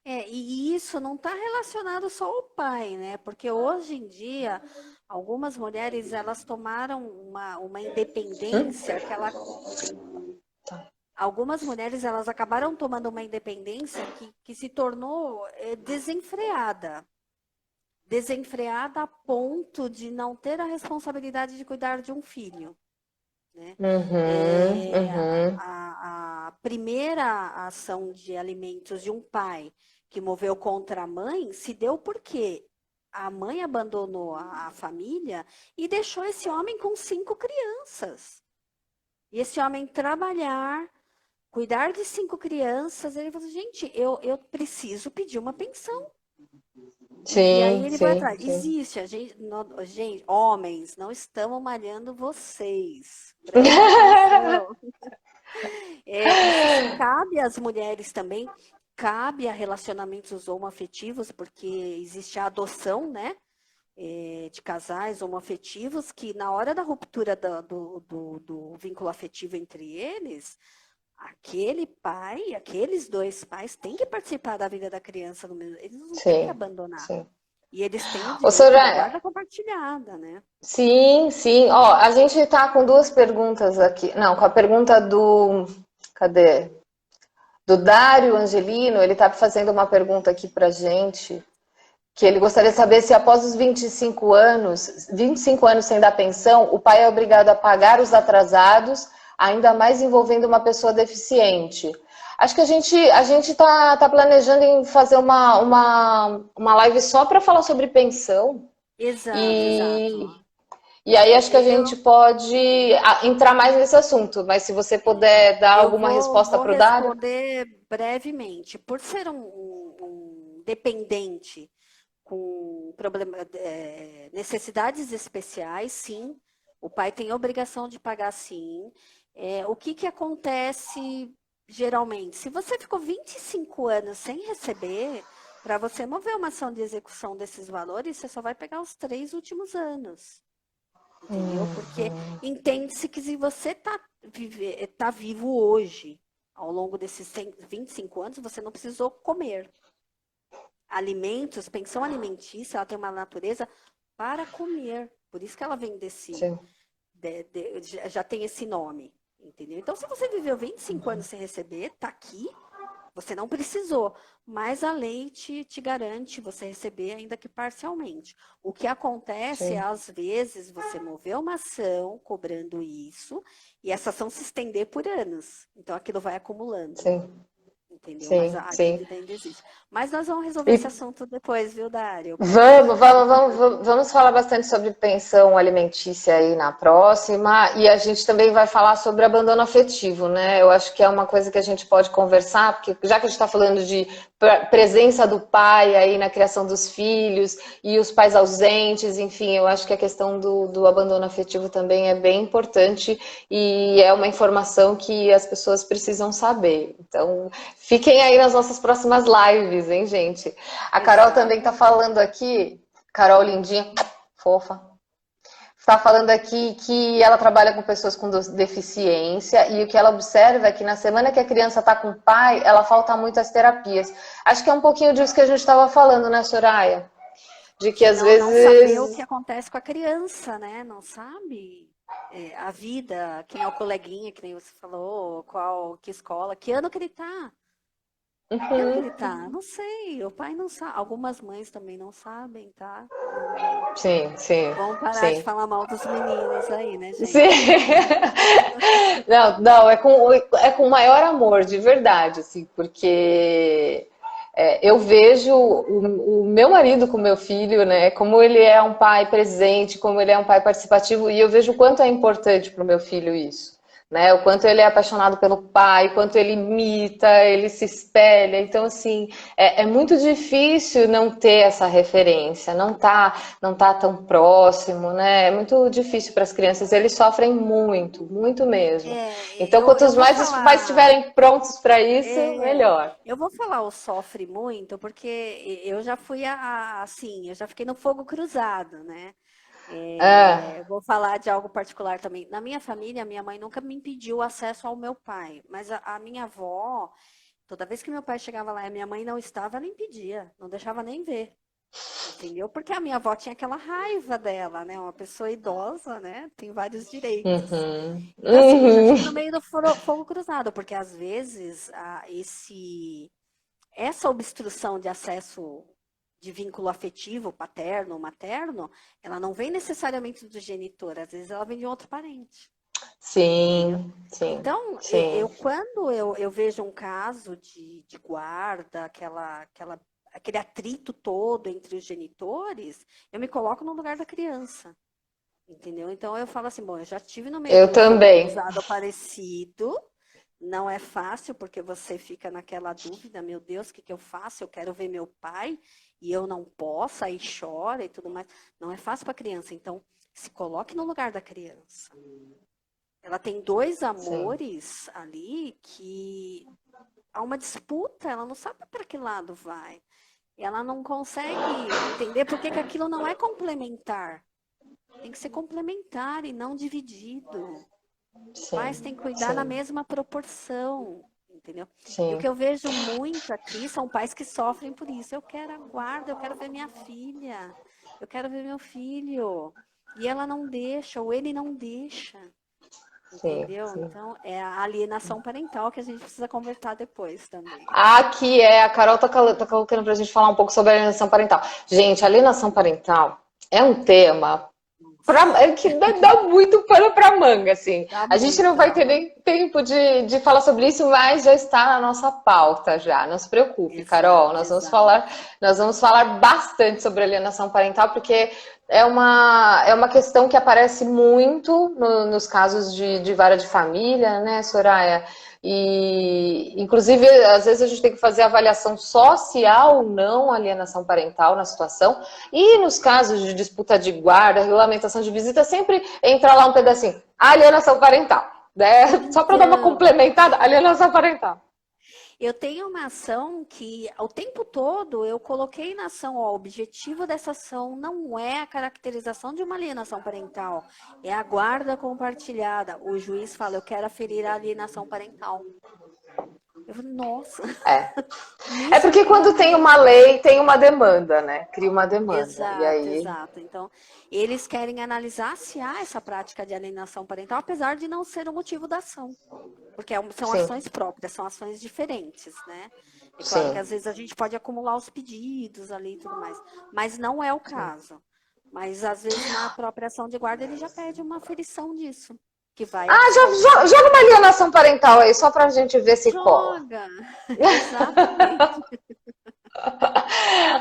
E isso não está relacionado só ao pai, né? Porque hoje em dia, algumas mulheres, elas tomaram uma independência algumas mulheres, elas acabaram tomando uma independência que se tornou desenfreada. Desenfreada a ponto de não ter a responsabilidade de cuidar de um filho, né? Uhum, uhum. A primeira ação de alimentos de um pai que moveu contra a mãe se deu porque a mãe abandonou a família e deixou esse homem com 5 crianças. E esse homem trabalhar, cuidar de 5 crianças, ele falou, gente, eu preciso pedir uma pensão. E aí Sim, ele vai sim, atrás. sim. Existe, gente, homens, não estamos malhando vocês. Presta atenção. Isso cabe às mulheres também, cabe a relacionamentos homoafetivos, porque existe a adoção, né? De casais homoafetivos que na hora da ruptura do vínculo afetivo entre eles, aquele pai, aqueles 2 pais têm que participar da vida da criança, eles não têm que Sim, abandonar. sim. E eles têm o Ô, direito da Soraya, guarda compartilhada, né? sim, sim. Ó, a gente tá com 2 perguntas aqui. Não, com a pergunta do. Cadê? Do Dário Angelino, ele tá fazendo uma pergunta aqui pra gente, que ele gostaria de saber se após os 25 anos sem dar pensão, o pai é obrigado a pagar os atrasados, ainda mais envolvendo uma pessoa deficiente. Acho que a gente tá planejando em fazer uma live só para falar sobre pensão. Exato, E, exato. e aí acho que a gente Eu, pode entrar mais nesse assunto, mas se você puder dar eu alguma vou, resposta vou para o Dário. responder brevemente. Por ser um dependente com necessidades especiais, sim, o pai tem obrigação de pagar, sim. O que acontece geralmente? Se você ficou 25 anos sem receber, para você mover uma ação de execução desses valores, você só vai pegar os 3 últimos anos. Entendeu? Porque entende-se que se você tá vivo hoje, ao longo desses 25 anos, você não precisou comer. Alimentos, pensão alimentícia, ela tem uma natureza para comer. Por isso que ela vem Sim, já tem esse nome. Entendeu? Então, se você viveu 25 anos sem receber, tá aqui, você não precisou, mas a lei te garante você receber, ainda que parcialmente. O que acontece é, sim, às vezes, você mover uma ação cobrando isso, e essa ação se estender por anos. Então, aquilo vai acumulando. sim. entendeu? Mas sim, a sim. dívida ainda existe. Mas nós vamos resolver esse E assunto depois, viu, Dário? vamos falar bastante sobre pensão alimentícia aí na próxima. E a gente também vai falar sobre abandono afetivo, né? Eu acho que é uma coisa que a gente pode conversar, porque já que a gente está falando de presença do pai aí na criação dos filhos e os pais ausentes, enfim, eu acho que a questão do abandono afetivo também é bem importante e é uma informação que as pessoas precisam saber. Então, fiquem aí nas nossas próximas lives, hein, gente? A Carol também está Exatamente. falando aqui, Carol lindinha, fofa, está falando aqui que ela trabalha com pessoas com deficiência e o que ela observa é que na semana que a criança está com o pai, ela falta muito às terapias. Acho que é um pouquinho disso que a gente estava falando, né, Soraya? De que De às não saber o que vezes. acontece com a criança, né? Não sabe a vida, quem é o coleguinha, que nem você falou, que escola, que ano que ele tá. Que ano que ele Uhum. tá? Não sei, o pai não sabe. Algumas mães também não sabem, tá? Não. Sim, sim, Vamos parar de sim. falar mal dos meninos aí, né, Sim. gente? Não, não, é com maior amor, de verdade, assim, porque eu vejo o meu marido com o meu filho, né, como ele é um pai presente, como ele é um pai participativo, e eu vejo o quanto é importante para o meu filho isso, né, o quanto ele é apaixonado pelo pai, o quanto ele imita, ele se espelha, então, assim, é muito difícil não ter essa referência, não tá tão próximo, né? É muito difícil para as crianças, eles sofrem muito, muito mesmo. Então, Eu quantos vou mais os pais falar. estiverem prontos para isso, É, melhor. eu vou falar o sofre muito, porque eu já fui assim, eu já fiquei no fogo cruzado, né? Ah, Vou falar de algo particular também. Na minha família, minha mãe nunca me impediu acesso ao meu pai, mas a minha avó, toda vez que meu pai chegava lá e a minha mãe não estava, ela impedia, não deixava nem ver. Entendeu? Porque a minha avó tinha aquela raiva dela, né? Uma pessoa idosa, né? Tem vários direitos. uhum, Então, assim, eu já fiquei uhum. no meio do fogo cruzado, porque às vezes essa obstrução de acesso de vínculo afetivo, paterno, materno, ela não vem necessariamente do genitor, às vezes ela vem de outro parente, entendeu? Sim, sim, Então, sim, quando eu vejo um caso de guarda, aquele atrito todo entre os genitores, eu me coloco no lugar da criança, entendeu? Então eu falo assim, bom, eu já tive no meio de eu um fogo também. cruzado parecido, não é fácil porque você fica naquela dúvida, meu Deus, o que eu faço? Eu quero ver meu pai e eu não posso, aí chora e tudo mais. Não é fácil para a criança, então se coloque no lugar da criança. Ela tem dois Sim, amores ali que há uma disputa, ela não sabe para que lado vai. Ela não consegue entender que aquilo não é complementar. Tem que ser complementar e não dividido. Os pais sim, têm que cuidar na sim, mesma proporção, entendeu? E o que sim, eu vejo muito aqui são pais que sofrem por isso. Eu quero a guarda, eu quero ver minha filha, eu quero ver meu filho. E ela não deixa, ou ele não deixa, sim, entendeu? sim. Então, é a alienação parental que a gente precisa conversar depois também. Aqui a Carol tá colocando pra gente falar um pouco sobre alienação parental. Gente, alienação parental é um tema que dá muito pano para manga, assim. Dá A gente não muito, vai dá ter muito. nem tempo de falar sobre isso, mas já está na nossa pauta já. Não se preocupe, Carol. Exato, exato. Nós vamos falar bastante sobre alienação parental, porque é uma questão que aparece muito nos casos de vara de família, né, Soraya? E, inclusive, às vezes a gente tem que fazer avaliação social ou não alienação parental na situação. E nos casos de disputa de guarda, regulamentação de visita, sempre entra lá um pedacinho, alienação parental. Né? Só para dar uma Então, complementada, alienação parental. eu tenho uma ação que, o tempo todo, eu coloquei na ação, ó, o objetivo dessa ação não é a caracterização de uma alienação parental, é a guarda compartilhada. O juiz fala, eu quero aferir a alienação parental. Eu falei, nossa, É. me É porque quando tem surpreendeu. uma lei, tem uma demanda, né? Cria uma demanda. E Exato, aí. exato. Então, eles querem analisar se há essa prática de alienação parental, apesar de não ser o motivo da ação. Porque são Sim, ações próprias, são ações diferentes, né? É claro que sim, às vezes a gente pode acumular os pedidos ali e tudo mais, mas não é o sim. caso. Mas às vezes na própria ação de guarda ele já pede uma aferição disso. que vai Joga uma alienação parental aí, só pra gente ver se cola. joga. Exatamente.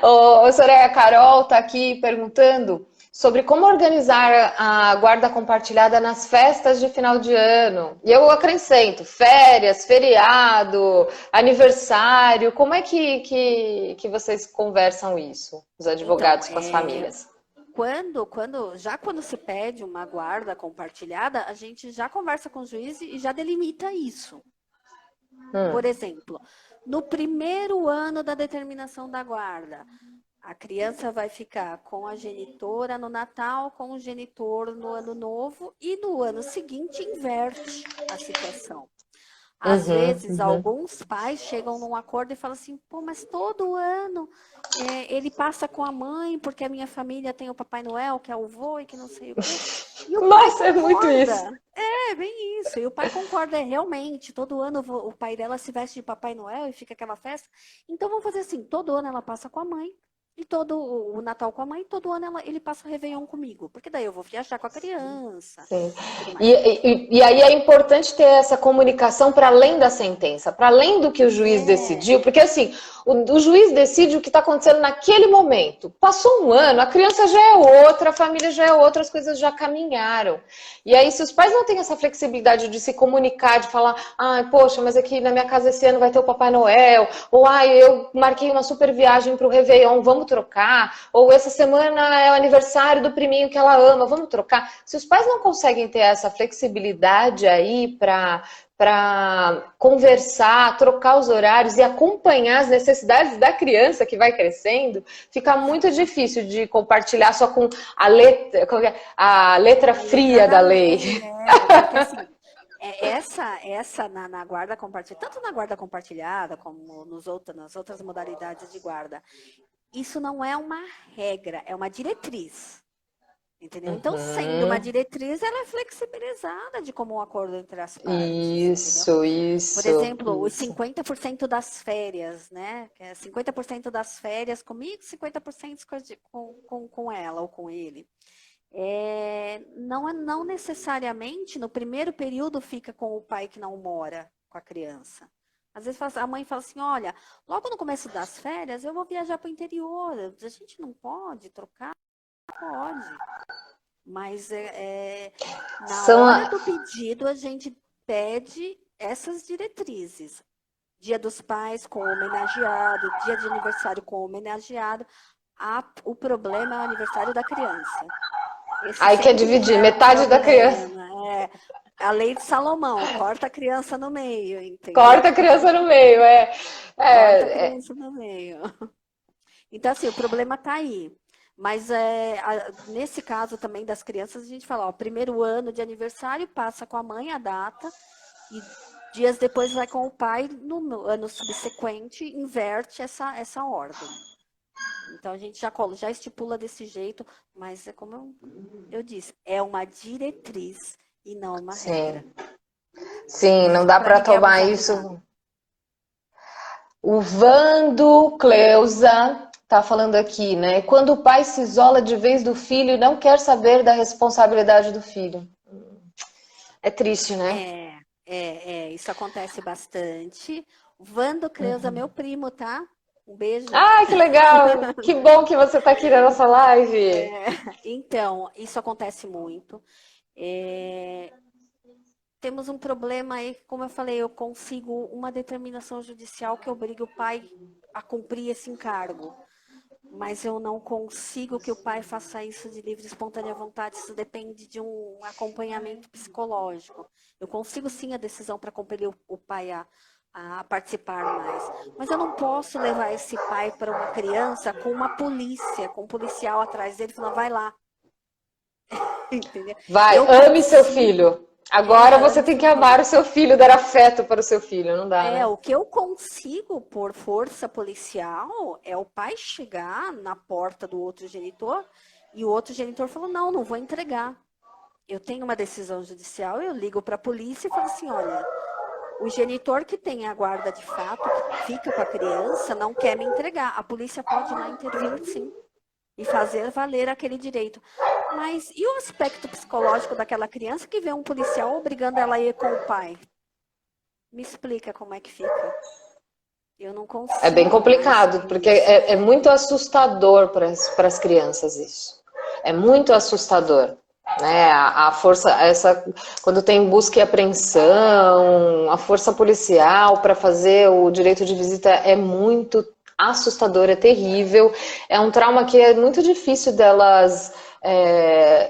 Ô, Soraya, a Carol está aqui perguntando sobre como organizar a guarda compartilhada nas festas de final de ano. E eu acrescento, férias, feriado, aniversário. Como é que vocês conversam isso, os advogados com as famílias? Quando se pede uma guarda compartilhada, a gente já conversa com o juiz e já delimita isso. Por exemplo, no primeiro ano da determinação da guarda, a criança vai ficar com a genitora no Natal, com o genitor no Ano Novo, e no ano seguinte inverte a situação. Às vezes, alguns pais chegam num acordo e falam assim, pô, mas todo ano ele passa com a mãe, porque a minha família tem o Papai Noel, que é o vô e que não sei o quê. E o Nossa, é muito isso. É, bem isso. E o pai concorda, realmente, todo ano o pai dela se veste de Papai Noel e fica aquela festa. Então, vamos fazer assim, todo ano ela passa com a mãe, e todo o Natal com a mãe, todo ano ele passa o Réveillon comigo. Porque daí eu vou viajar com a criança. Sim. E aí é importante ter essa comunicação para além da sentença, para além do que o juiz decidiu, porque assim, o juiz decide o que está acontecendo naquele momento. Passou um ano, a criança já é outra, a família já é outra, as coisas já caminharam. E aí, se os pais não têm essa flexibilidade de se comunicar, de falar, poxa, mas aqui na minha casa esse ano vai ter o Papai Noel, ou eu marquei uma super viagem para o Réveillon, vamos trocar, ou essa semana é o aniversário do priminho que ela ama, vamos trocar. Se os pais não conseguem ter essa flexibilidade aí para conversar, trocar os horários e acompanhar as necessidades da criança que vai crescendo, fica muito difícil de compartilhar só com a letra fria da lei. Porque assim, na guarda compartilhada, tanto na guarda compartilhada como nas outras modalidades de guarda, isso não é uma regra, é uma diretriz. Entendeu? Então, sendo uma diretriz, ela é flexibilizada de comum acordo entre as partes. Isso. Por exemplo, os 50% das férias, né? 50% das férias comigo, 50% com ela ou com ele. Não necessariamente no primeiro período fica com o pai que não mora com a criança. Às vezes a mãe fala assim, olha, logo no começo das férias eu vou viajar para o interior, a gente não pode trocar? Pode. Mas na hora do pedido a gente pede essas diretrizes. Dia dos pais com o homenageado, dia de aniversário com o homenageado. O problema é o aniversário da criança. Aí quer dividir, metade da criança. A lei de Salomão, corta a criança no meio, entendeu? Corta a criança no meio, Corta a criança no meio. Então, assim, o problema tá aí. Mas nesse caso também das crianças, a gente fala, primeiro ano de aniversário, passa com a mãe a data, e dias depois vai com o pai, no ano subsequente, inverte essa ordem. Então, a gente já estipula desse jeito, mas é como eu disse, é uma diretriz e não uma regra. Sim, não dá para tomar isso. O Vando Cleusa tá falando aqui, né? Quando o pai se isola de vez do filho e não quer saber da responsabilidade do filho. É triste, né? Isso acontece bastante. O Vando Cleusa, meu primo, tá? Um beijo. Que legal! Que bom que você tá aqui na nossa live. Então, isso acontece muito. Temos um problema aí, como eu falei, eu consigo uma determinação judicial que obrigue o pai a cumprir esse encargo. Mas eu não consigo que o pai faça isso de livre e espontânea vontade, isso depende de um acompanhamento psicológico. Eu consigo sim a decisão para compelir o pai a participar mais. Mas eu não posso levar esse pai para uma criança com uma polícia, com um policial atrás dele, falando, vai lá. Entendeu? Vai, ame seu filho. Agora você tem que amar o seu filho, dar afeto para o seu filho, não dá, né? O que eu consigo por força policial é o pai chegar na porta do outro genitor e o outro genitor falou, não vou entregar. Eu tenho uma decisão judicial, eu ligo para a polícia e falo assim, olha, o genitor que tem a guarda de fato, que fica com a criança, não quer me entregar. A polícia pode ir lá intervir, sim, e fazer valer aquele direito. Mas e o aspecto psicológico daquela criança que vê um policial obrigando ela a ir com o pai? Me explica como é que fica. Eu não É bem consigo mais complicado, ver porque isso. é muito assustador para as crianças isso. É muito assustador. Né? A força, quando tem busca e apreensão, a força policial para fazer o direito de visita é muito assustador, é terrível. É um trauma que é muito difícil delas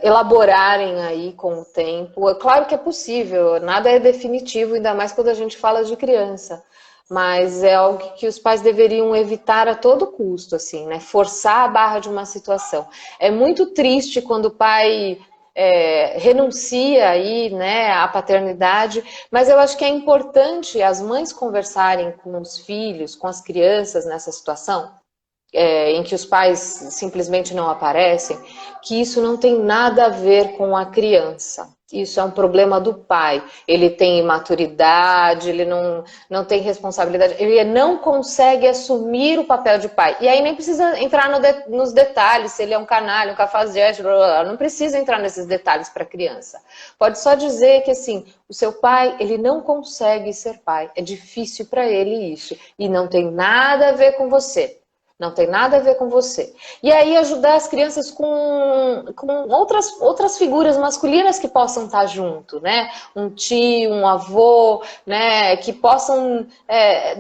elaborarem aí com o tempo. É claro que é possível, nada é definitivo, ainda mais quando a gente fala de criança. Mas é algo que os pais deveriam evitar a todo custo, assim, né? Forçar a barra de uma situação. É muito triste quando o pai renuncia aí, né, à paternidade, mas eu acho que é importante as mães conversarem com os filhos, com as crianças nessa situação, em que os pais simplesmente não aparecem, que isso não tem nada a ver com a criança. Isso é um problema do pai. Ele tem imaturidade, ele não tem responsabilidade, ele não consegue assumir o papel de pai. E aí nem precisa entrar nos detalhes, se ele é um canalha, um cafajeste, não precisa entrar nesses detalhes para a criança. Pode só dizer que assim, o seu pai, ele não consegue ser pai. É difícil para ele isso. E não tem nada a ver com você. Não tem nada a ver com você. E aí ajudar as crianças com outras figuras masculinas que possam estar junto, né? Um tio, um avô, né? Que possam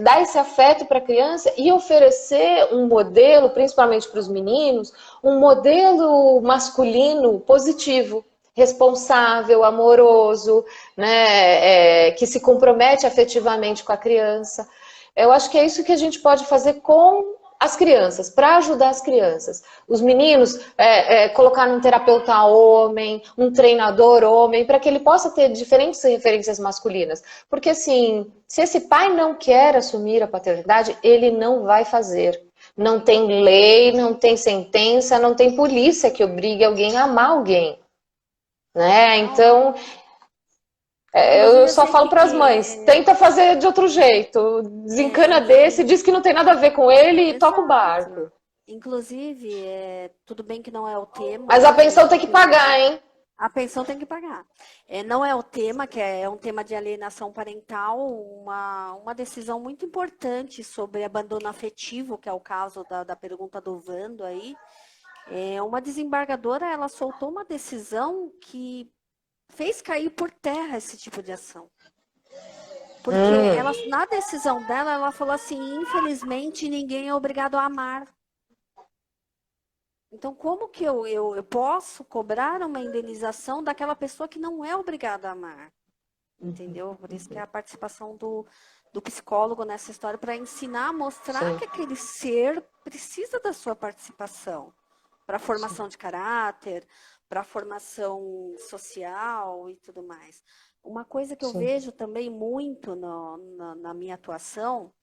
dar esse afeto para a criança e oferecer um modelo, principalmente para os meninos, um modelo masculino positivo, responsável, amoroso, né? Que se compromete afetivamente com a criança. Eu acho que é isso que a gente pode fazer com as crianças, para ajudar as crianças. Os meninos, colocar um terapeuta homem, um treinador homem, para que ele possa ter diferentes referências masculinas. Porque, assim, se esse pai não quer assumir a paternidade, ele não vai fazer. Não tem lei, não tem sentença, não tem polícia que obrigue alguém a amar alguém. Né? Então, Inclusive, eu eu só sei falo para as mães, tenta fazer de outro jeito, desencana desse, diz que não tem nada a ver com ele e toca o exato. barco. Inclusive, tudo bem que não é o tema, Mas a né? A pensão gente tem não que precisa. pagar, hein? A pensão tem que pagar. Não é o tema, que é um tema de alienação parental, uma decisão muito importante sobre abandono afetivo, que é o caso da pergunta do Vando aí. Uma desembargadora, ela soltou uma decisão que fez cair por terra esse tipo de ação. Porque ela, na decisão dela, ela falou assim, infelizmente ninguém é obrigado a amar. Então, como que eu posso cobrar uma indenização daquela pessoa que não é obrigada a amar? Entendeu? Por isso que é a participação do psicólogo nessa história, para ensinar, mostrar Sim. que aquele ser precisa da sua participação para a formação de caráter, para a formação social e tudo mais. Uma coisa que eu Sim. vejo também muito na minha atuação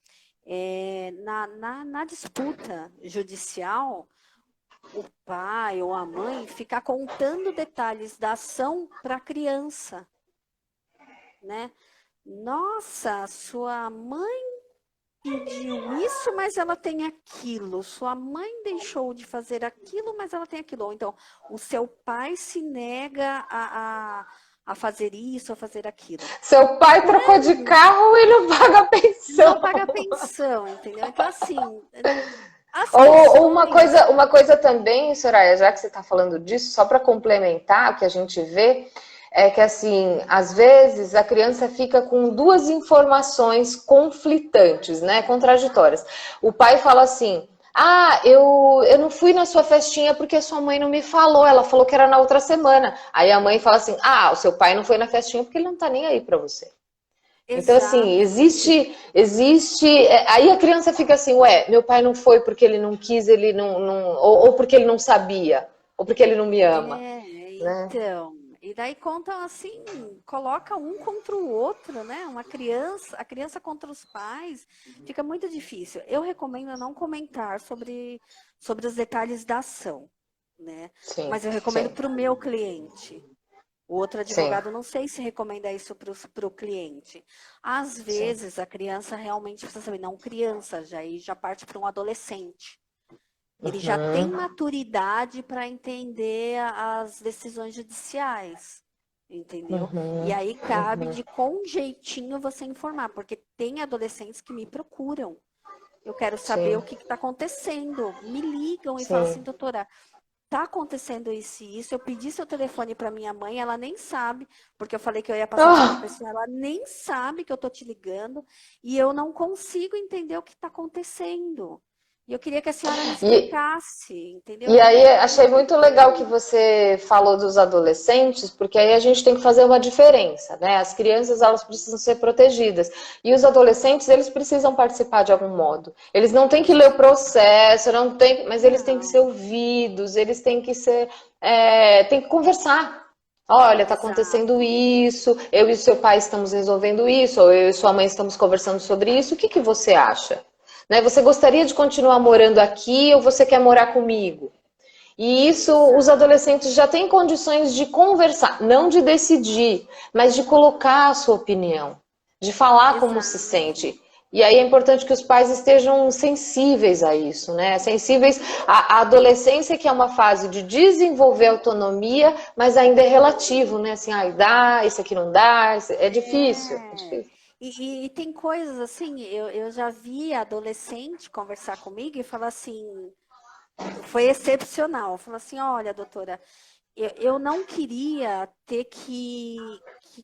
é na disputa judicial, o pai ou a mãe ficar contando detalhes da ação para a criança, né? Nossa, sua mãe pediu isso, mas ela tem aquilo. Sua mãe deixou de fazer aquilo, mas ela tem aquilo. Ou então, o seu pai se nega a fazer isso, a fazer aquilo. Seu pai trocou de carro e não paga Não pensão. paga pensão, entendeu? Então, assim, as Ou questões. uma coisa também, Soraya, já que você está falando disso, só para complementar o que a gente vê, é que assim, às vezes a criança fica com duas informações conflitantes, né, contraditórias. O pai fala assim: ah, eu não fui na sua festinha porque sua mãe não me falou, ela falou que era na outra semana. Aí a mãe fala assim: ah, o seu pai não foi na festinha porque ele não tá nem aí para você. Então, assim, Exatamente. aí a criança fica assim, ué, meu pai não foi porque ele não quis, ele ou porque ele não sabia, ou porque ele não me ama, né? Então. E daí contam assim, coloca um contra o outro, né? A criança contra os pais, fica muito difícil. Eu recomendo não comentar sobre os detalhes da ação, né? Sim, Mas eu recomendo sim, para o meu cliente. O outro sim, advogado, não sei se recomenda isso para o cliente. Às sim, vezes, a criança realmente precisa saber, não criança, já parte para um adolescente. Ele já tem maturidade para entender as decisões judiciais, entendeu? E aí cabe de com jeitinho você informar, porque tem adolescentes que me procuram. Eu quero saber Sim. o que está acontecendo. Me ligam e Sim. falam assim, doutora, tá acontecendo isso e isso. Eu pedi seu telefone para minha mãe, ela nem sabe, porque eu falei que eu ia passar isso para a pessoa, ela nem sabe que eu tô te ligando e eu não consigo entender o que está acontecendo. E eu queria que a senhora me explicasse, entendeu? E aí achei muito legal que você falou dos adolescentes, porque aí a gente tem que fazer uma diferença, né? As crianças, elas precisam ser protegidas. E os adolescentes, eles precisam participar de algum modo. Eles não têm que ler o processo, não tem, mas eles têm que ser ouvidos, eles têm que ser, têm que conversar. Olha, está acontecendo isso, eu e seu pai estamos resolvendo isso, ou eu e sua mãe estamos conversando sobre isso, o que você acha? Né? Você gostaria de continuar morando aqui ou você quer morar comigo? E isso os adolescentes já têm condições de conversar, não de decidir, mas de colocar a sua opinião, de falar como se sente. E aí é importante que os pais estejam sensíveis a isso, né? Sensíveis à adolescência, que é uma fase de desenvolver autonomia, mas ainda é relativo, né? Assim, dá, isso aqui não dá, é difícil. É difícil. E tem coisas assim, eu já vi adolescente conversar comigo e falar assim, foi excepcional. Falou assim, olha, doutora, eu não queria ter que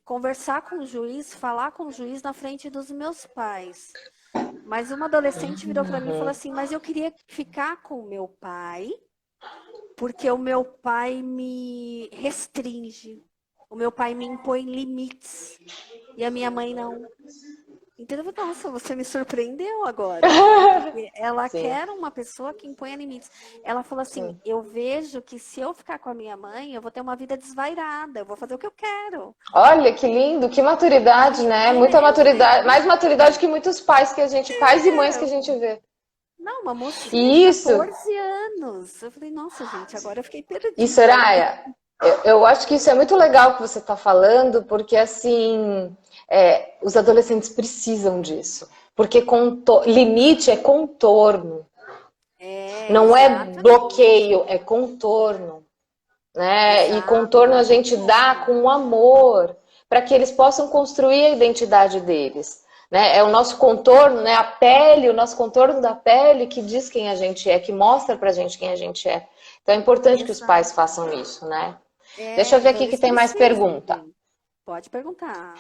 conversar com o juiz, falar com o juiz na frente dos meus pais. Mas uma adolescente virou para mim e falou assim, mas eu queria ficar com o meu pai, porque o meu pai me restringe. O meu pai me impõe limites. E a minha mãe não. Entendeu? Nossa, você me surpreendeu agora. Porque ela quer uma pessoa que imponha limites. Ela falou assim, eu vejo que se eu ficar com a minha mãe, eu vou ter uma vida desvairada. Eu vou fazer o que eu quero. Olha, que lindo, que maturidade, né? Muita maturidade, mais maturidade que muitos pais que a gente, pais e mães que a gente vê. Não, uma mocinha de 14 anos. Eu falei, nossa, gente, agora eu fiquei perdida. E Soraya, eu acho que isso é muito legal que você está falando, porque assim, os adolescentes precisam disso. Porque limite é contorno. Não é bloqueio, é contorno. Né? E contorno a gente dá com amor, para que eles possam construir a identidade deles. Né? É o nosso contorno, né? A pele, o nosso contorno da pele que diz quem a gente é, que mostra pra gente quem a gente é. Então é importante que os pais façam isso, né? Deixa eu ver aqui que tem mais pergunta. Pode perguntar.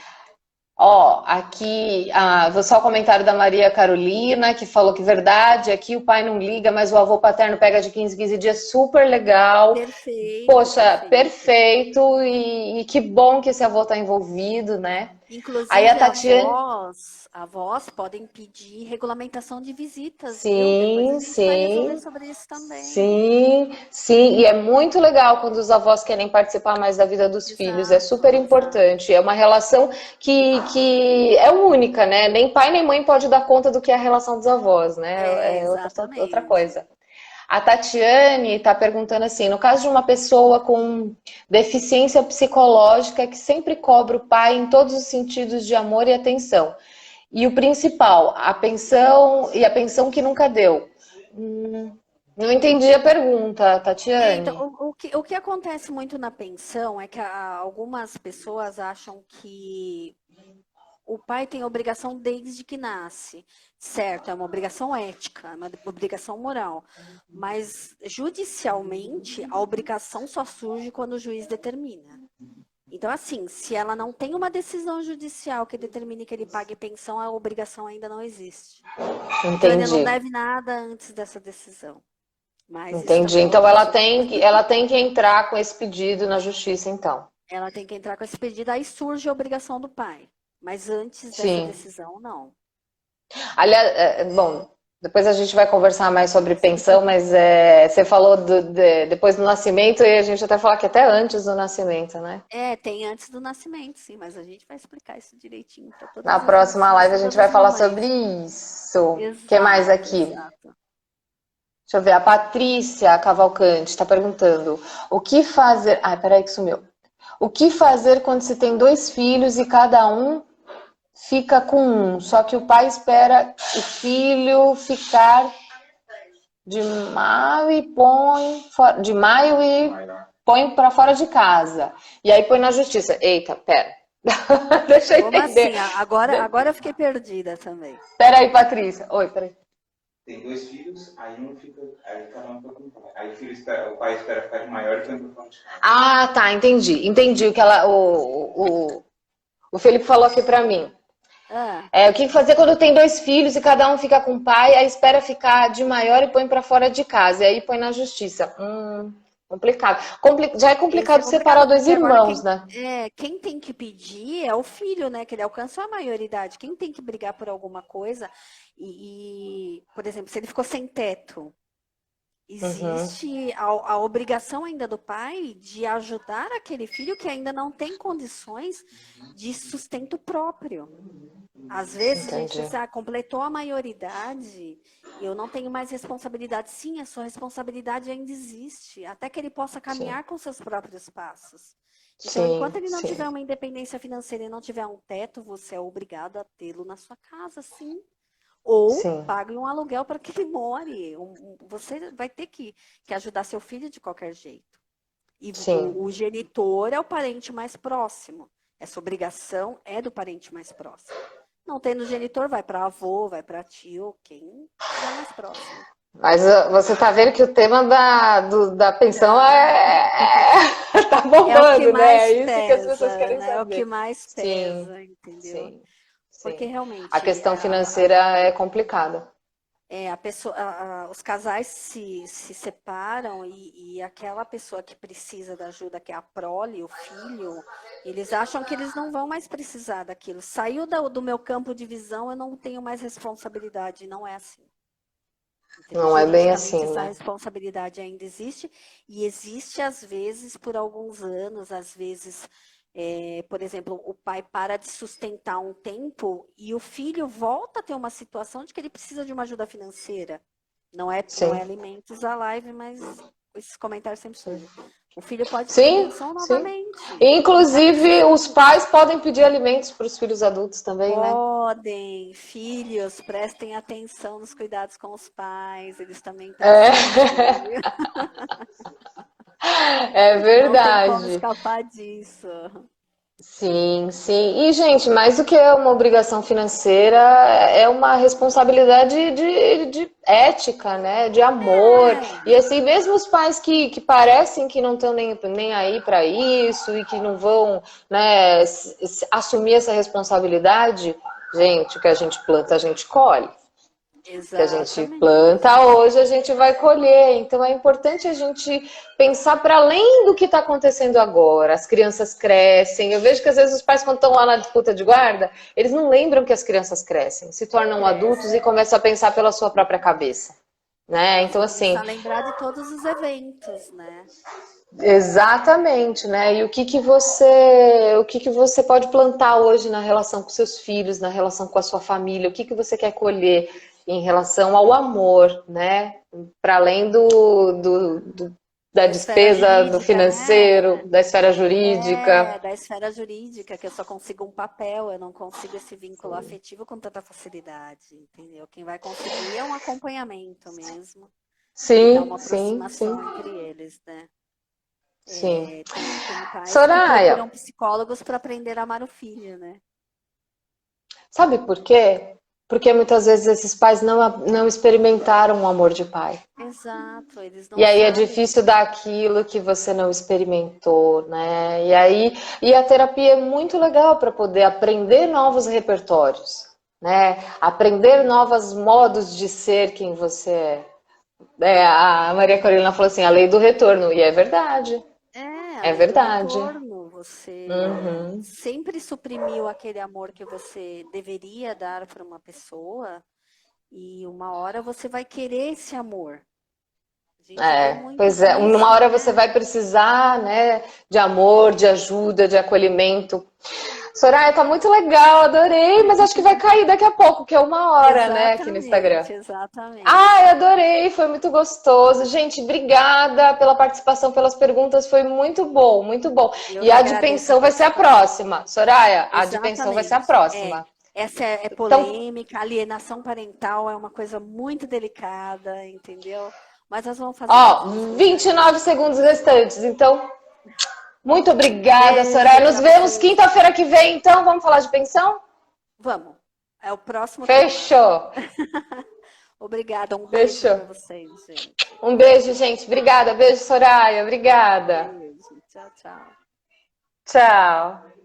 Ó, aqui, vou só o comentário da Maria Carolina, que falou que verdade, aqui o pai não liga, mas o avô paterno pega de 15 em 15 dias, super legal. Perfeito. Poxa, perfeito, e que bom que esse avô tá envolvido, né? Inclusive, aí a Tatiane... avós podem pedir regulamentação de visitas. Sim, sim. Vai resolver sobre isso também. Sim, sim. E é muito legal quando os avós querem participar mais da vida dos filhos. É super importante. É uma relação que é única, né? Nem pai nem mãe pode dar conta do que é a relação dos avós, né? É outra coisa. A Tatiane está perguntando assim, no caso de uma pessoa com deficiência psicológica que sempre cobra o pai em todos os sentidos de amor e atenção, e o principal, a pensão que nunca deu. Não entendi a pergunta, Tatiane. Então, o que acontece muito na pensão é que algumas pessoas acham que o pai tem obrigação desde que nasce. Certo, é uma obrigação ética, é uma obrigação moral. Mas, judicialmente, a obrigação só surge quando o juiz determina. Então, assim, se ela não tem uma decisão judicial que determine que ele pague pensão, a obrigação ainda não existe. Entendi. Então, ele não deve nada antes dessa decisão. Mas entendi. Então, ela tem que entrar com esse pedido na justiça, então. Ela tem que entrar com esse pedido, aí surge a obrigação do pai. Mas antes dessa decisão, não. Aliás, bom, depois a gente vai conversar mais sobre pensão, mas você falou depois do nascimento e a gente até fala que até antes do nascimento, né? Tem antes do nascimento, sim, mas a gente vai explicar isso direitinho. Na próxima live a gente vai falar sobre isso. O que mais aqui? Exato. Deixa eu ver, a Patrícia Cavalcante está perguntando, o que fazer... Ai, peraí que sumiu. O que fazer quando se tem 2 filhos e cada um fica com um, só que o pai espera o filho ficar de maio e põe para fora de casa. E aí põe na justiça. Eita, pera. Deixa eu Como entender. assim? Agora eu fiquei perdida também. Pera aí, Patrícia. Oi, peraí. Tem 2 filhos, aí aí cada um fica com o pai. Aí o pai espera ficar de maior e põe pro fora de casa. Ah, tá, entendi. Entendi o que o Felipe falou aqui pra mim. Ah, O que fazer quando tem 2 filhos e cada um fica com o pai, aí espera ficar de maior e põe pra fora de casa. E aí põe na justiça. Complicado. Já é esse é complicado separar complicado, dois porque agora irmãos, né? quem tem que pedir é o filho, né? Que ele alcançou a maioridade. Quem tem que brigar por alguma coisa por exemplo, se ele ficou sem teto, Uhum, existe a obrigação ainda do pai de ajudar aquele filho que ainda não tem condições de sustento próprio. Às vezes a gente entendi. diz, completou a maioridade, eu não tenho mais responsabilidade. Sim, a sua responsabilidade ainda existe, até que ele possa Sim, caminhar com seus próprios passos. Então, enquanto sim, ele não sim, tiver uma independência financeira e não tiver um teto, você é obrigado a tê-lo na sua casa, sim. Ou sim, pague um aluguel para que ele more. Você vai ter que ajudar seu filho de qualquer jeito. E sim. o genitor é o parente mais próximo. Essa obrigação é do parente mais próximo. Não tendo genitor, vai para avô, vai para tio, quem estiver mais próximo. Mas você tá vendo que o tema da pensão Tá. tá É o que bombando, né? É mais isso que as pessoas pesa, querem né? É o que saber. mais Sim, pesa, entendeu? sim, Porque sim. A realmente questão financeira é complicada. a pessoa, os casais se separam e aquela pessoa que precisa da ajuda, que é a prole, o filho, eles acham que eles não vão mais precisar daquilo. Saiu do meu campo de visão, eu não tenho mais responsabilidade. Não é assim. Entendeu? Não é bem Juridicamente, assim, essa né? responsabilidade ainda existe, e existe, às vezes, por alguns anos, às vezes, por exemplo, o pai para de sustentar um tempo e o filho volta a ter uma situação de que ele precisa de uma ajuda financeira. Não é Sim, alimentos a live, mas esses comentários sempre sim. surgem. O filho pode pedir Sim, pensão sim. novamente e está Inclusive, os precisando. pais podem pedir alimentos para os filhos adultos também, né? Podem, filhos, prestem atenção nos cuidados com os pais, eles também É, precisam, viu? é Não tem como verdade. escapar disso. Sim, sim. E, gente, mais do que uma obrigação financeira, é uma responsabilidade de ética, né? De amor. E É, assim, mesmo os pais que parecem que não estão nem aí para isso e que não vão, né, assumir essa responsabilidade, gente, o que a gente planta, a gente colhe. Que a gente planta exatamente. hoje, a gente vai colher. Então é importante a gente pensar para além do que está acontecendo agora. As crianças crescem. Eu vejo que às vezes os pais, quando estão lá na disputa de guarda, eles não lembram que as crianças crescem, se tornam adultos e Crescem. começam a pensar pela sua própria cabeça. Né? Eles Então, começam assim, a lembrar de todos os eventos, né? exatamente, né? E o que que você pode plantar hoje na relação com seus filhos, na relação com a sua família? O que que você quer colher em relação ao amor, né? Para além da Da esfera despesa, do jurídica, financeiro, né? da esfera jurídica. Da esfera jurídica, que eu só consigo um papel, eu não consigo esse vínculo afetivo com tanta facilidade, entendeu? Quem vai conseguir é um acompanhamento mesmo, que dá Sim, uma sim, sim, aproximação entre eles, né? sim. Tem pais que Soraya, procuram psicólogos para aprender a amar o filho, né? sabe por quê? Porque muitas vezes esses pais não experimentaram o amor de pai. Exato, eles E não aí é sabem. difícil dar aquilo que você não experimentou, né? E a terapia é muito legal para poder aprender novos repertórios, né? Aprender novos modos de ser quem você é. A Maria Carolina falou assim, a lei do retorno, e é verdade, É, a é lei do verdade. retorno. Você Uhum. sempre suprimiu aquele amor que você deveria dar para uma pessoa, e uma hora você vai querer esse amor. A gente vê muito Pois é, disso, uma hora você né? vai precisar, né, de amor, de ajuda, de acolhimento. Soraya, tá muito legal, adorei, mas acho que vai cair daqui a pouco, que é 1 hora, né, aqui no Instagram. Exatamente, exatamente. Ai, adorei, foi muito gostoso. Gente, obrigada pela participação, pelas perguntas, foi muito bom, muito bom. Eu E que a de agradeço a pensão vai ser a participação. próxima. Soraya, a de pensão vai ser a Exatamente. próxima. Essa é Então, polêmica, alienação parental é uma coisa muito delicada, entendeu? Mas nós vamos fazer. ó, 29 segundos restantes. Então, muito obrigada, Beijo Soraya. Nos pra vemos vocês. quinta-feira que vem, então. Vamos falar de pensão? Vamos. É o próximo tema. Fechou. Obrigada, um beijo Fechou. para vocês, gente. Um beijo, gente. Obrigada. Beijo, Soraya. Obrigada. Beijo. Tchau, tchau. Tchau.